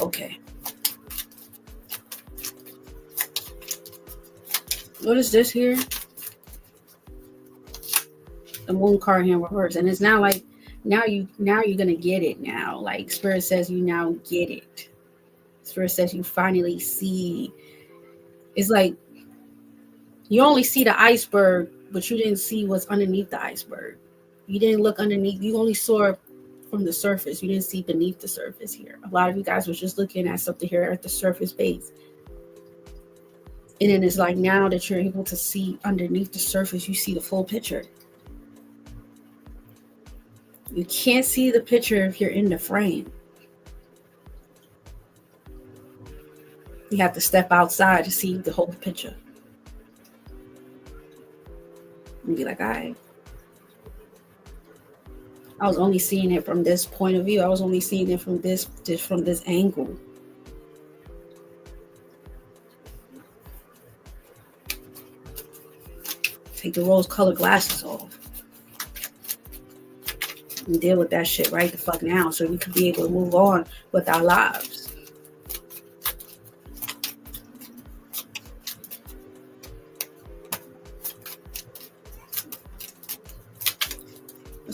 Okay. What is this here? The Moon card here in reverse. And it's now like, now you're gonna get it now. Like Spirit says you now get it. Spirit says you finally see. It's like you only see the iceberg, but you didn't see what's underneath the iceberg. You didn't look underneath. You only saw from the surface. You didn't see beneath the surface here. A lot of you guys were just looking at something here at the surface base. And then it's like now that you're able to see underneath the surface, you see the full picture. You can't see the picture if you're in the frame. You have to step outside to see the whole picture. And be like, all right. I was only seeing it from this point of view. I was only seeing it from this angle. Take the rose-colored glasses off. And deal with that shit right the fuck now so we can be able to move on with our lives.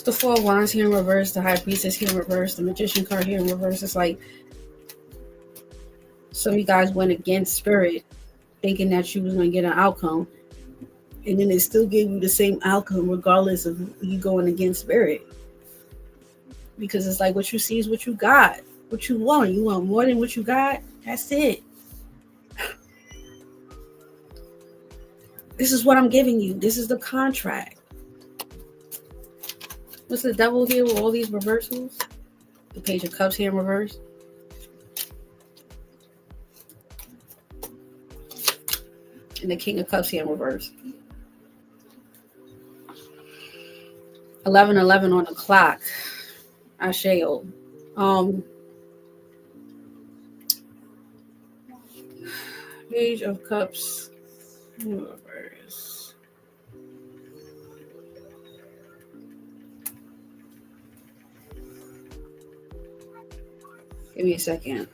The Four of Wands here in reverse, the High Priestess here in reverse, the Magician card here in reverse. It's like some of you guys went against spirit, thinking that you was going to get an outcome, and then it still gave you the same outcome regardless of you going against spirit. Because it's like what you see is what you got. What you want. You want more than what you got? That's it. This is what I'm giving you. This is the contract. What's the devil here with all these reversals? The Page of Cups here in reverse. And the King of Cups here in reverse. 11:11 on the clock. Asheo. Page of Cups in reverse. Give me a second.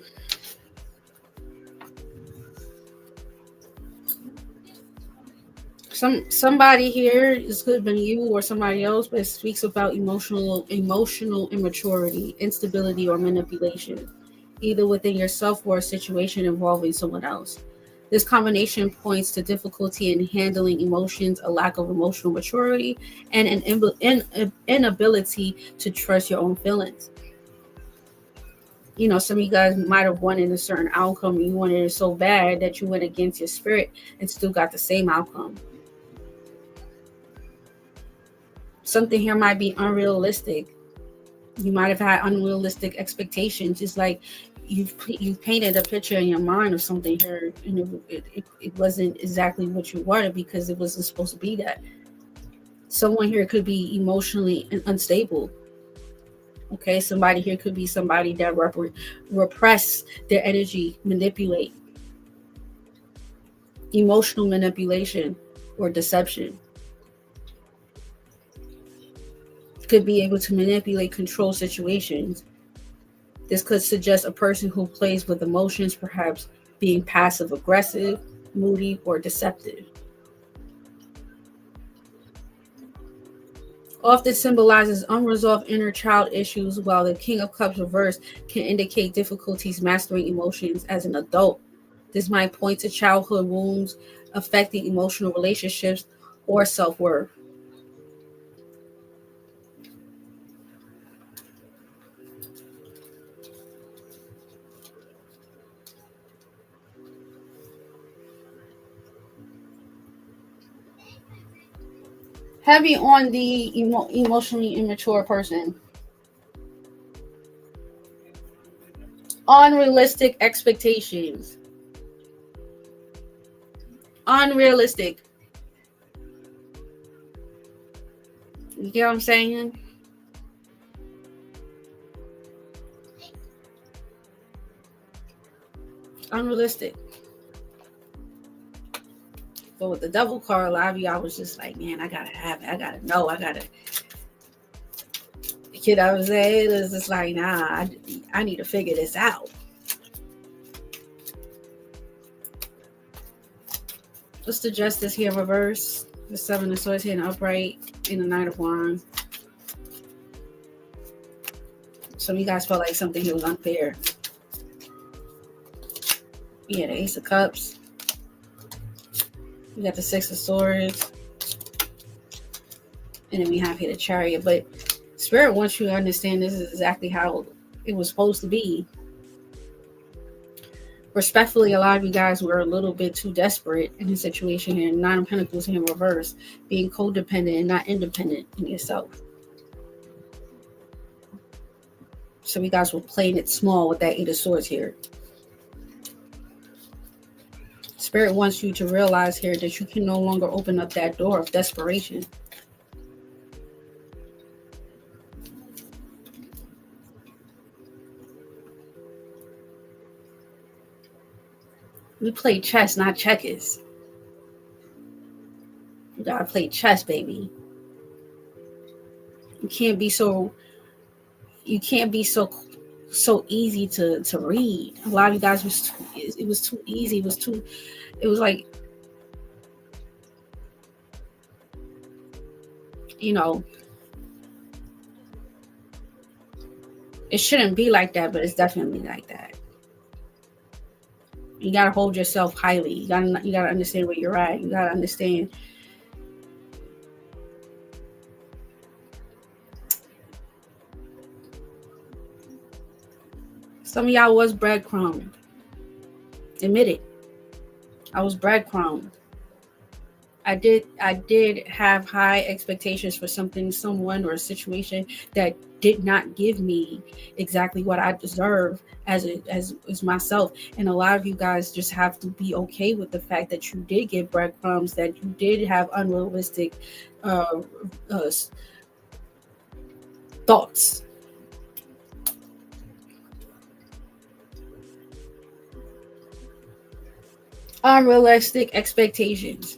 Somebody here, this could have been you or somebody else, but it speaks about emotional immaturity, instability, or manipulation, either within yourself or a situation involving someone else. This combination points to difficulty in handling emotions, a lack of emotional maturity, and an inability to trust your own feelings. You know, some of you guys might have wanted a certain outcome. You wanted it so bad that you went against your spirit and still got the same outcome. Something here might be unrealistic. You might have had unrealistic expectations. It's like you've painted a picture in your mind of something here, and it wasn't exactly what you wanted because it wasn't supposed to be that. Someone here could be emotionally unstable. Okay, somebody here could be somebody that repress their energy, manipulate, emotional manipulation or deception. Could be able to manipulate, control situations. This could suggest a person who plays with emotions, perhaps being passive aggressive, moody, or deceptive. Often symbolizes unresolved inner child issues, while the King of Cups reverse can indicate difficulties mastering emotions as an adult. This might point to childhood wounds affecting emotional relationships or self-worth. Heavy on the emotionally immature person. Unrealistic expectations. Unrealistic. You get what I'm saying? Unrealistic. But with the devil card, a lot of you, I was just like, man, I gotta have it. I gotta know. I gotta. You know what I'm saying? It's just like, nah, I need to figure this out. What's the Justice here in reverse? The Seven of Swords here in the upright, and the Knight of Wands. Some of you guys felt like something here was unfair. Yeah, the Ace of Cups. We got the Six of Swords. And then we have here the Chariot. But Spirit wants you to understand this is exactly how it was supposed to be. Respectfully, a lot of you guys were a little bit too desperate in the situation here. Nine of Pentacles in reverse, being codependent and not independent in yourself. So you guys were playing it small with that Eight of Swords here. Spirit wants you to realize here that you can no longer open up that door of desperation. We play chess, not checkers. You gotta play chess, baby. You can't be so easy to read. A lot of you guys it was too easy. It was like, you know, It shouldn't be like that, but it's definitely like that. You gotta hold yourself highly. You gotta understand where you're at. You gotta understand. Some of y'all was breadcrumbed. Admit it. I was breadcrumbed. I did have high expectations for someone, or a situation that did not give me exactly what I deserve as myself. And a lot of you guys just have to be okay with the fact that you did get breadcrumbs, that you did have unrealistic uh, uh, thoughts. Unrealistic expectations.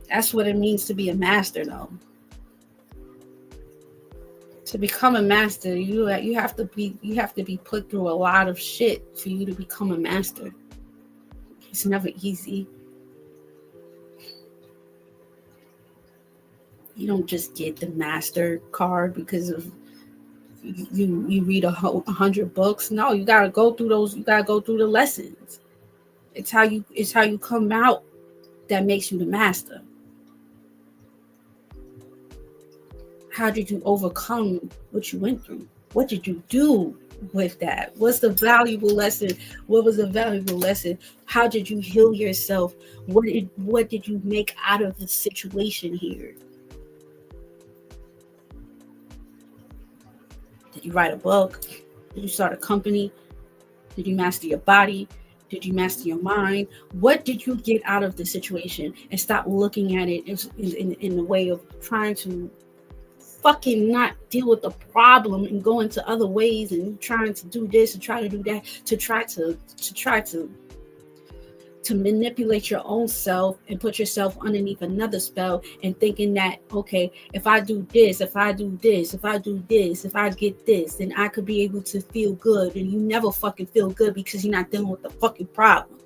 That's what it means to be a master, though. To become a master, you have to be put through a lot of shit for you to become a master. It's never easy. You don't just get the master card because of you read 100 books. No, you gotta go through those. You gotta go through the lessons. It's how you come out that makes you the master. How did you overcome what you went through? What did you do with that? What's the valuable lesson? What was the valuable lesson? How did you heal yourself? What did you make out of the situation here? Did you write a book? Did you start a company? Did you master your body? Did you master your mind? What did you get out of the situation? And stop looking at it in the way of trying to fucking not deal with the problem and go into other ways and trying to do this and try to do that to try to manipulate your own self and put yourself underneath another spell, and thinking that, okay, if I do this, if I do this, if I do this, if I get this, then I could be able to feel good. And you never fucking feel good because you're not dealing with the fucking problem.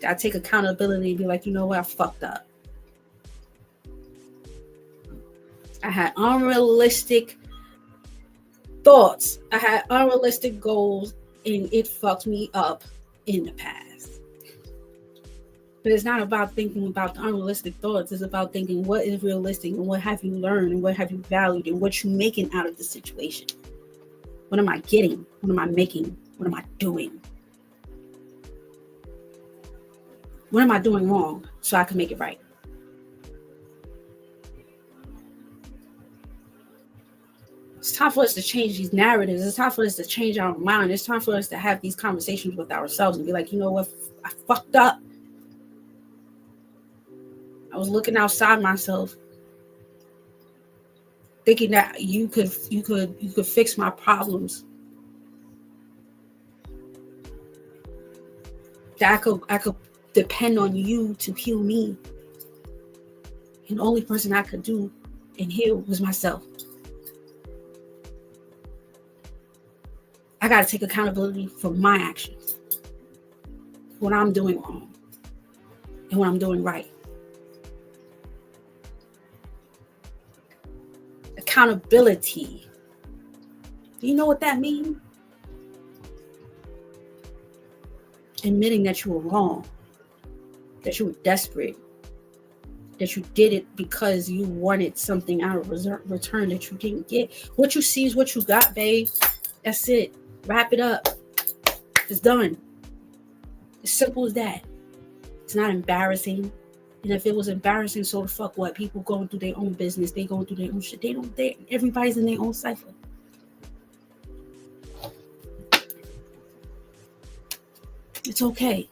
Gotta take accountability and be like, you know what, I fucked up. I had unrealistic thoughts. I had unrealistic goals, and it fucked me up in the past. But it's not about thinking about the unrealistic thoughts. It's about thinking what is realistic and what have you learned and what have you valued and what you're making out of the situation. What am I getting? What am I making? What am I doing? What am I doing wrong so I can make it right? It's time for us to change these narratives. It's time for us to change our mind. It's time for us to have these conversations with ourselves and be like, you know what? I fucked up. I was looking outside myself, thinking that you could fix my problems. That I could depend on you to heal me. And the only person I could do and heal was myself. I got to take accountability for my actions, what I'm doing wrong, and what I'm doing right. Accountability. Do you know what that means? Admitting that you were wrong, that you were desperate, that you did it because you wanted something out of return that you didn't get. What you see is what you got, babe. That's it. Wrap it up. It's done. As simple as that. It's not embarrassing. And if it was embarrassing, so the fuck what? People going through their own business. They going through their own shit. Everybody's in their own cipher. It's okay.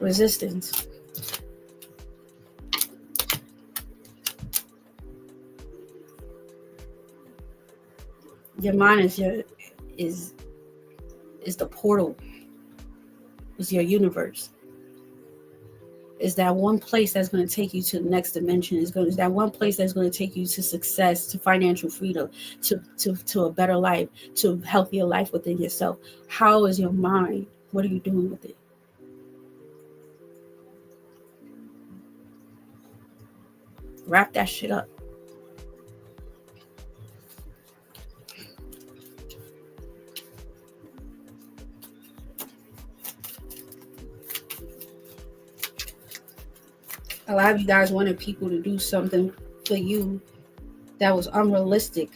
resistance. Your mind is the portal. Is your universe. Is that one place that's going to take you to the next dimension. Is that one place that's going to take you to success, to financial freedom, to a better life, to a healthier life within yourself. How is your mind? What are you doing with it? Wrap that shit up. A lot of you guys wanted people to do something for you that was unrealistic.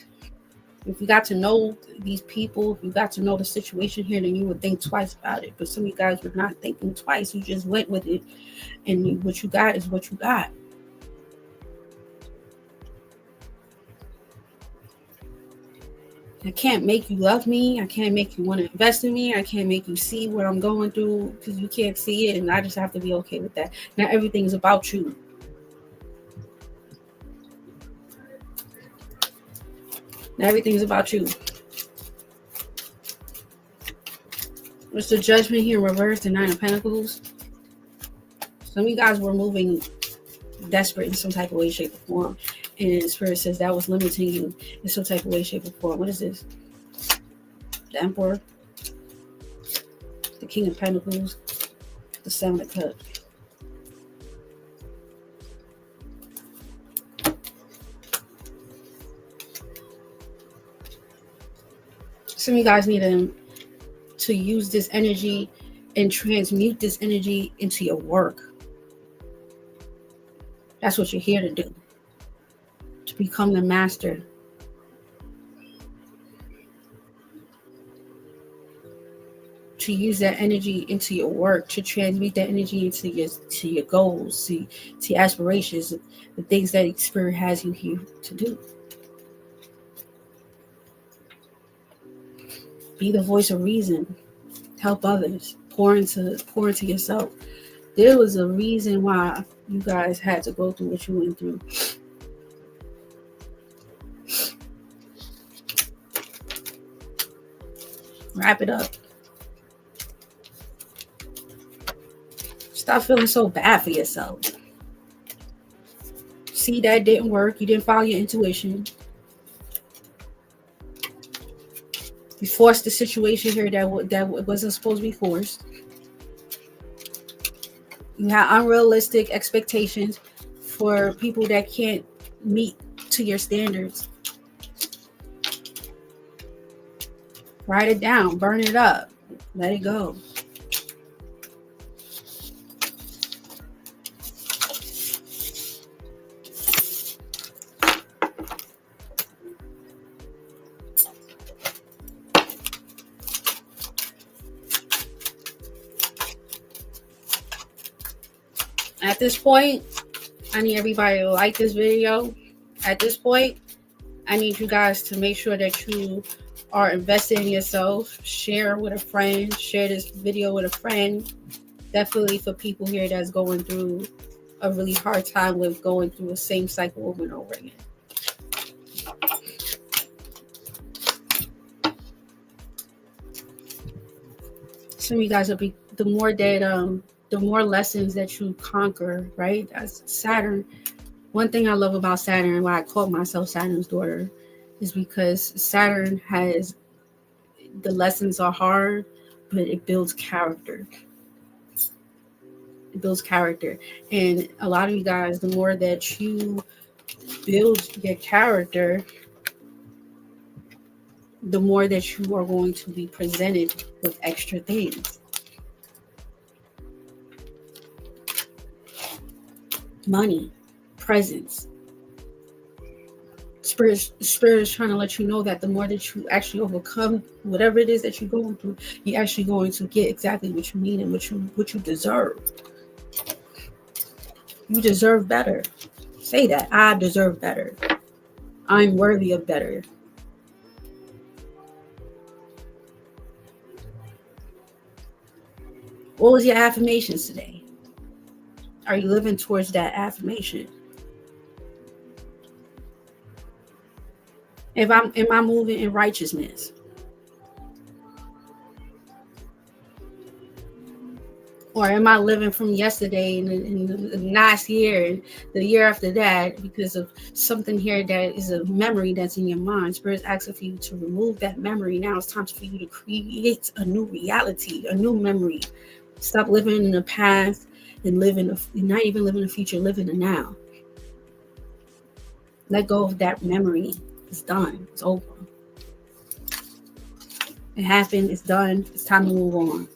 If you got to know these people, if you got to know the situation here, then you would think twice about it. But some of you guys were not thinking twice. You just went with it. And what you got is what you got. I can't make you love me. I can't make you want to invest in me. I can't make you see what I'm going through because you can't see it. And I just have to be okay with that. Not everything's about you. Not everything's about you. What's the judgment here in reverse? The Nine of Pentacles. Some of you guys were moving desperate in some type of way, shape, or form. And Spirit says that was limiting you in some type of way, shape, or form. What is this? The Emperor. The King of Pentacles. The Seven of Cups. Some of you guys need to use this energy and transmute this energy into your work. That's what you're here to do. To become the master. To use that energy into your work, to transmute that energy into your goals, to your aspirations, the things that Spirit has you here to do. Be the voice of reason. Help others. Pour into yourself. There was a reason why you guys had to go through what you went through. Wrap it up. Stop feeling so bad for yourself. See, that didn't work. You didn't follow your intuition. You forced the situation here that wasn't supposed to be forced. You have unrealistic expectations for people that can't meet to your standards. Write it down. Burn it up. Let it go. At this point, I need everybody to like this video. At this point, I need you guys to make sure that you are investing in yourself. Share with a friend. Share this video with a friend. Definitely for people here that's going through a really hard time with going through the same cycle over and over again. Some of you guys will be, the more lessons that you conquer, right? As Saturn. One thing I love about Saturn, why I call myself Saturn's daughter, is because Saturn has, the lessons are hard, but it builds character. It builds character. And a lot of you guys, the more that you build your character, the more that you are going to be presented with extra things. Money, presence. Spirit is trying to let you know that the more that you actually overcome whatever it is that you're going through, you're actually going to get exactly what you need and what you deserve. You deserve better. Say that. I deserve better. I'm worthy of better. What was your affirmations today? Are you living towards that affirmation? Am I moving in righteousness? Or am I living from yesterday and the last year and the year after that because of something here that is a memory that's in your mind? Spirit's asking for you to remove that memory. Now it's time for you to create a new reality, a new memory. Stop living in the past and not even living in the future, live in the now. Let go of that memory. It's done. It's over. It happened. It's done. It's time to move on.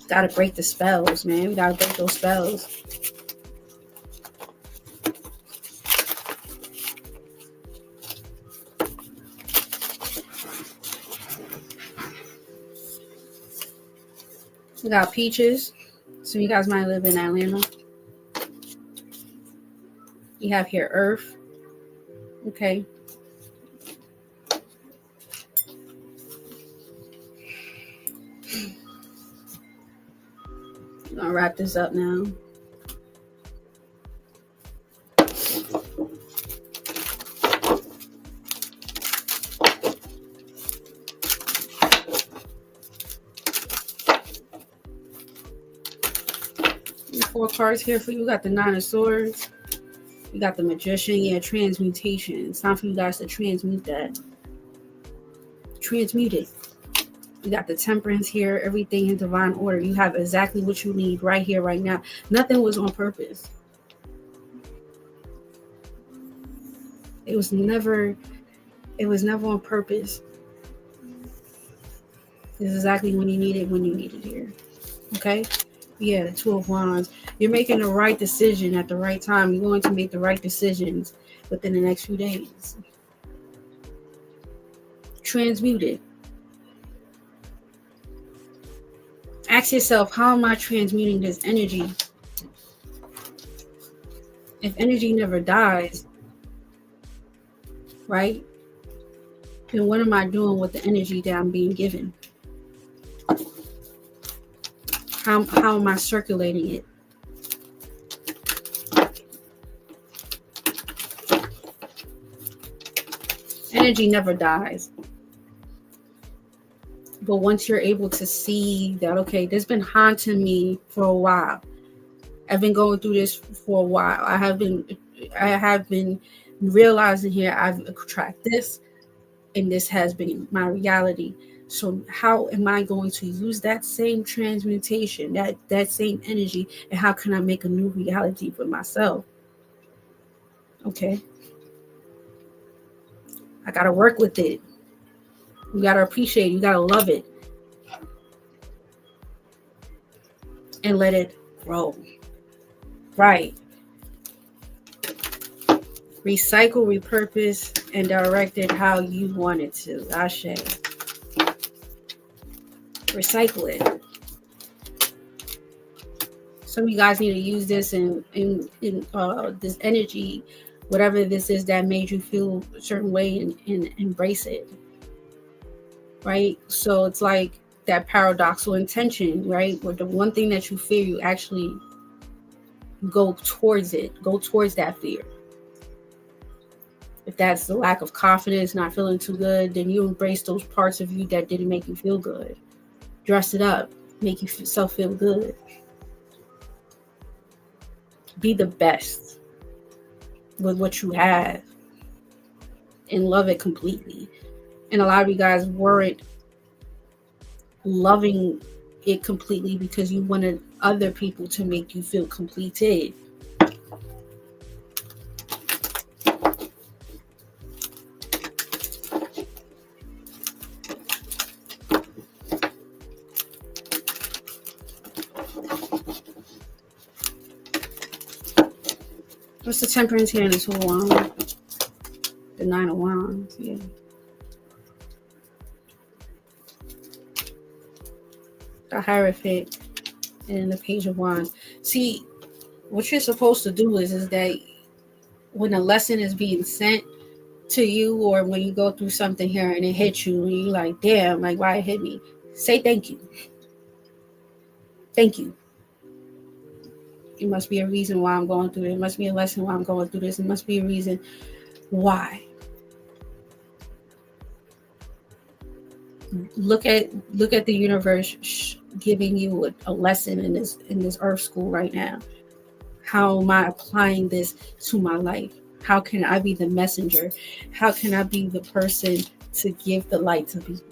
Gotta break the spells, man. We gotta break those spells. We got peaches. So you guys might live in Atlanta. You have here earth. Okay. I'm gonna wrap this up now. Four cards here for you. We got the Nine of Swords. You got the Magician. Yeah, transmutation. It's time for you guys to transmute that. Transmute it. You got the Temperance here. Everything in divine order. You have exactly what you need right here, right now. Nothing was on purpose. It was never on purpose. It's exactly when you need it here. Okay? Yeah, the Two of Wands. You're making the right decision at the right time. You're going to make the right decisions within the next few days. Transmute it. Ask yourself, how am I transmuting this energy? If energy never dies, right? Then what am I doing with the energy that I'm being given? How am I circulating it? Energy never dies. But once you're able to see that, okay, this has been haunting me for a while. I've been going through this for a while. I have been realizing here I've attracted this, and this has been my reality. So how am I going to use that same transmutation, that same energy, and how can I make a new reality for myself? Okay. I got to work with it. You got to appreciate it. You got to love it. And let it grow. Right. Recycle, repurpose, and direct it how you want it to. Ashe. Recycle it. Some of you guys need to use this in this energy, whatever this is that made you feel a certain way, and embrace it. Right? So it's like that paradoxical intention, right? Where the one thing that you fear, you actually go towards it. Go towards that fear. If that's the lack of confidence, not feeling too good, then you embrace those parts of you that didn't make you feel good. Dress it up. Make yourself feel good. Be the best with what you have. And love it completely. And a lot of you guys weren't loving it completely because you wanted other people to make you feel completed. What's the Temperance here in this whole wand? The Nine of Wands, yeah. The Hierophant and the Page of Wands. See, what you're supposed to do is that when a lesson is being sent, to you, or when you go through something here and it hits you and you're like, damn, like why it hit me, say thank you. Thank you. It must be a reason why I'm going through it. It must be a lesson why I'm going through this. It must be a reason why. Look at the universe giving you a lesson in this earth school right now. How am I applying this to my life? How can I be the messenger? How can I be the person to give the light to people?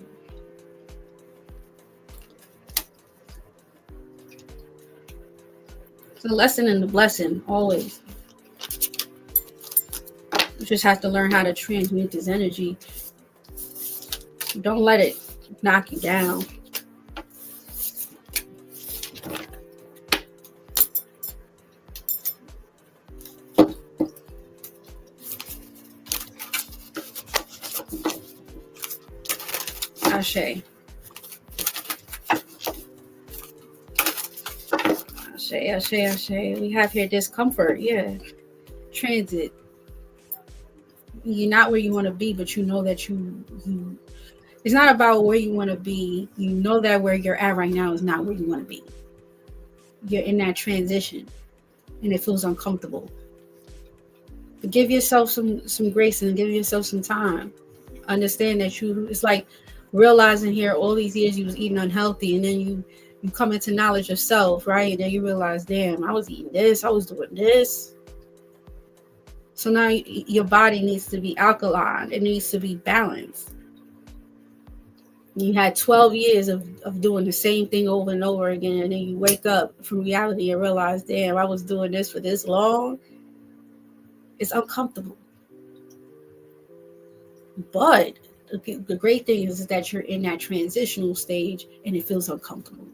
It's a lesson and a blessing, always. You just have to learn how to transmute this energy. Don't let it knock you down. Ashe. Ashe. We have here discomfort. Yeah. Transit. You're not where you want to be, but you know that you it's not about where you want to be. You know that where you're at right now is not where you want to be. You're in that transition and it feels uncomfortable. But give yourself some grace and give yourself some time. Understand that it's like realizing here all these years you was eating unhealthy, and then you come into knowledge of self, right? And then you realize, damn, I was eating this, I was doing this. So now your body needs to be alkaline. It needs to be balanced. You had 12 years of doing the same thing over and over again, and then you wake up from reality and realize, damn, I was doing this for this long. It's uncomfortable. But the great thing is that you're in that transitional stage and it feels uncomfortable.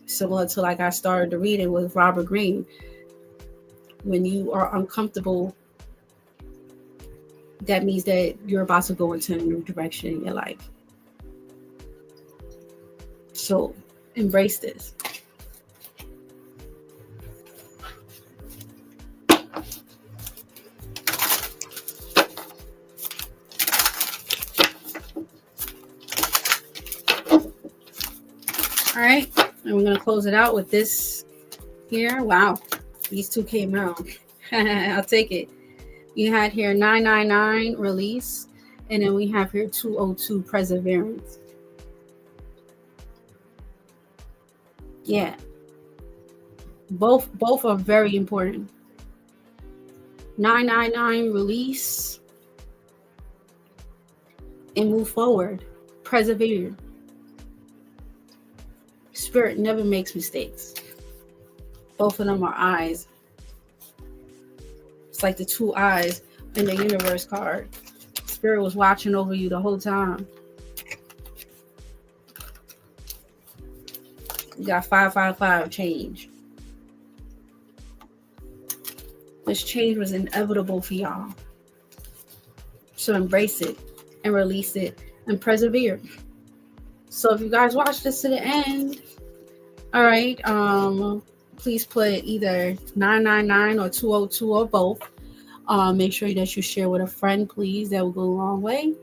Similar to like I started to read it with Robert Greene. When you are uncomfortable, that means that you're about to go into a new direction in your life. So embrace this. All right, and we're gonna close it out with this here. Wow, these two came out. I'll take it. You had here 999 release, and then we have here 202 perseverance. Yeah, both are very important. 999 release and move forward. Persevere. Spirit never makes mistakes. Both of them are eyes. It's like the two eyes in the universe card. Spirit was watching over you the whole time. You got 555 change. This change was inevitable for y'all. So embrace it and release it and persevere. So if you guys watch this to the end, all right, please put either 999 or 202 or both. Make sure that you share with a friend, please. That will go a long way.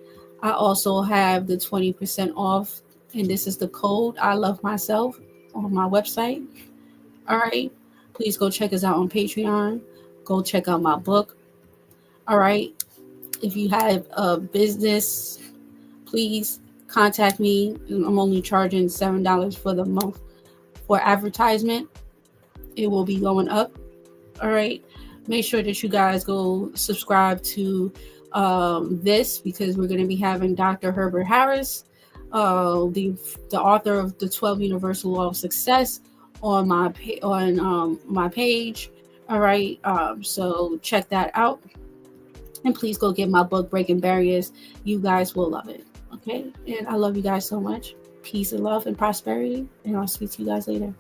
I also have the 20% off, and this is the code I Love Myself on my website. All right, please go check us out on Patreon. Go check out my book. All right, if you have a business, please contact me. I'm only charging $7 for the month for advertisement. It will be going up. All right, make sure that you guys go subscribe to this, because we're going to be having Dr. Herbert Harris, the author of the 12 Universal Law of Success, on my page. All right, so check that out, and please go get my book, Breaking Barriers. You guys will love it. Okay, and I love you guys so much. Peace and love and prosperity, and I'll speak to you guys later.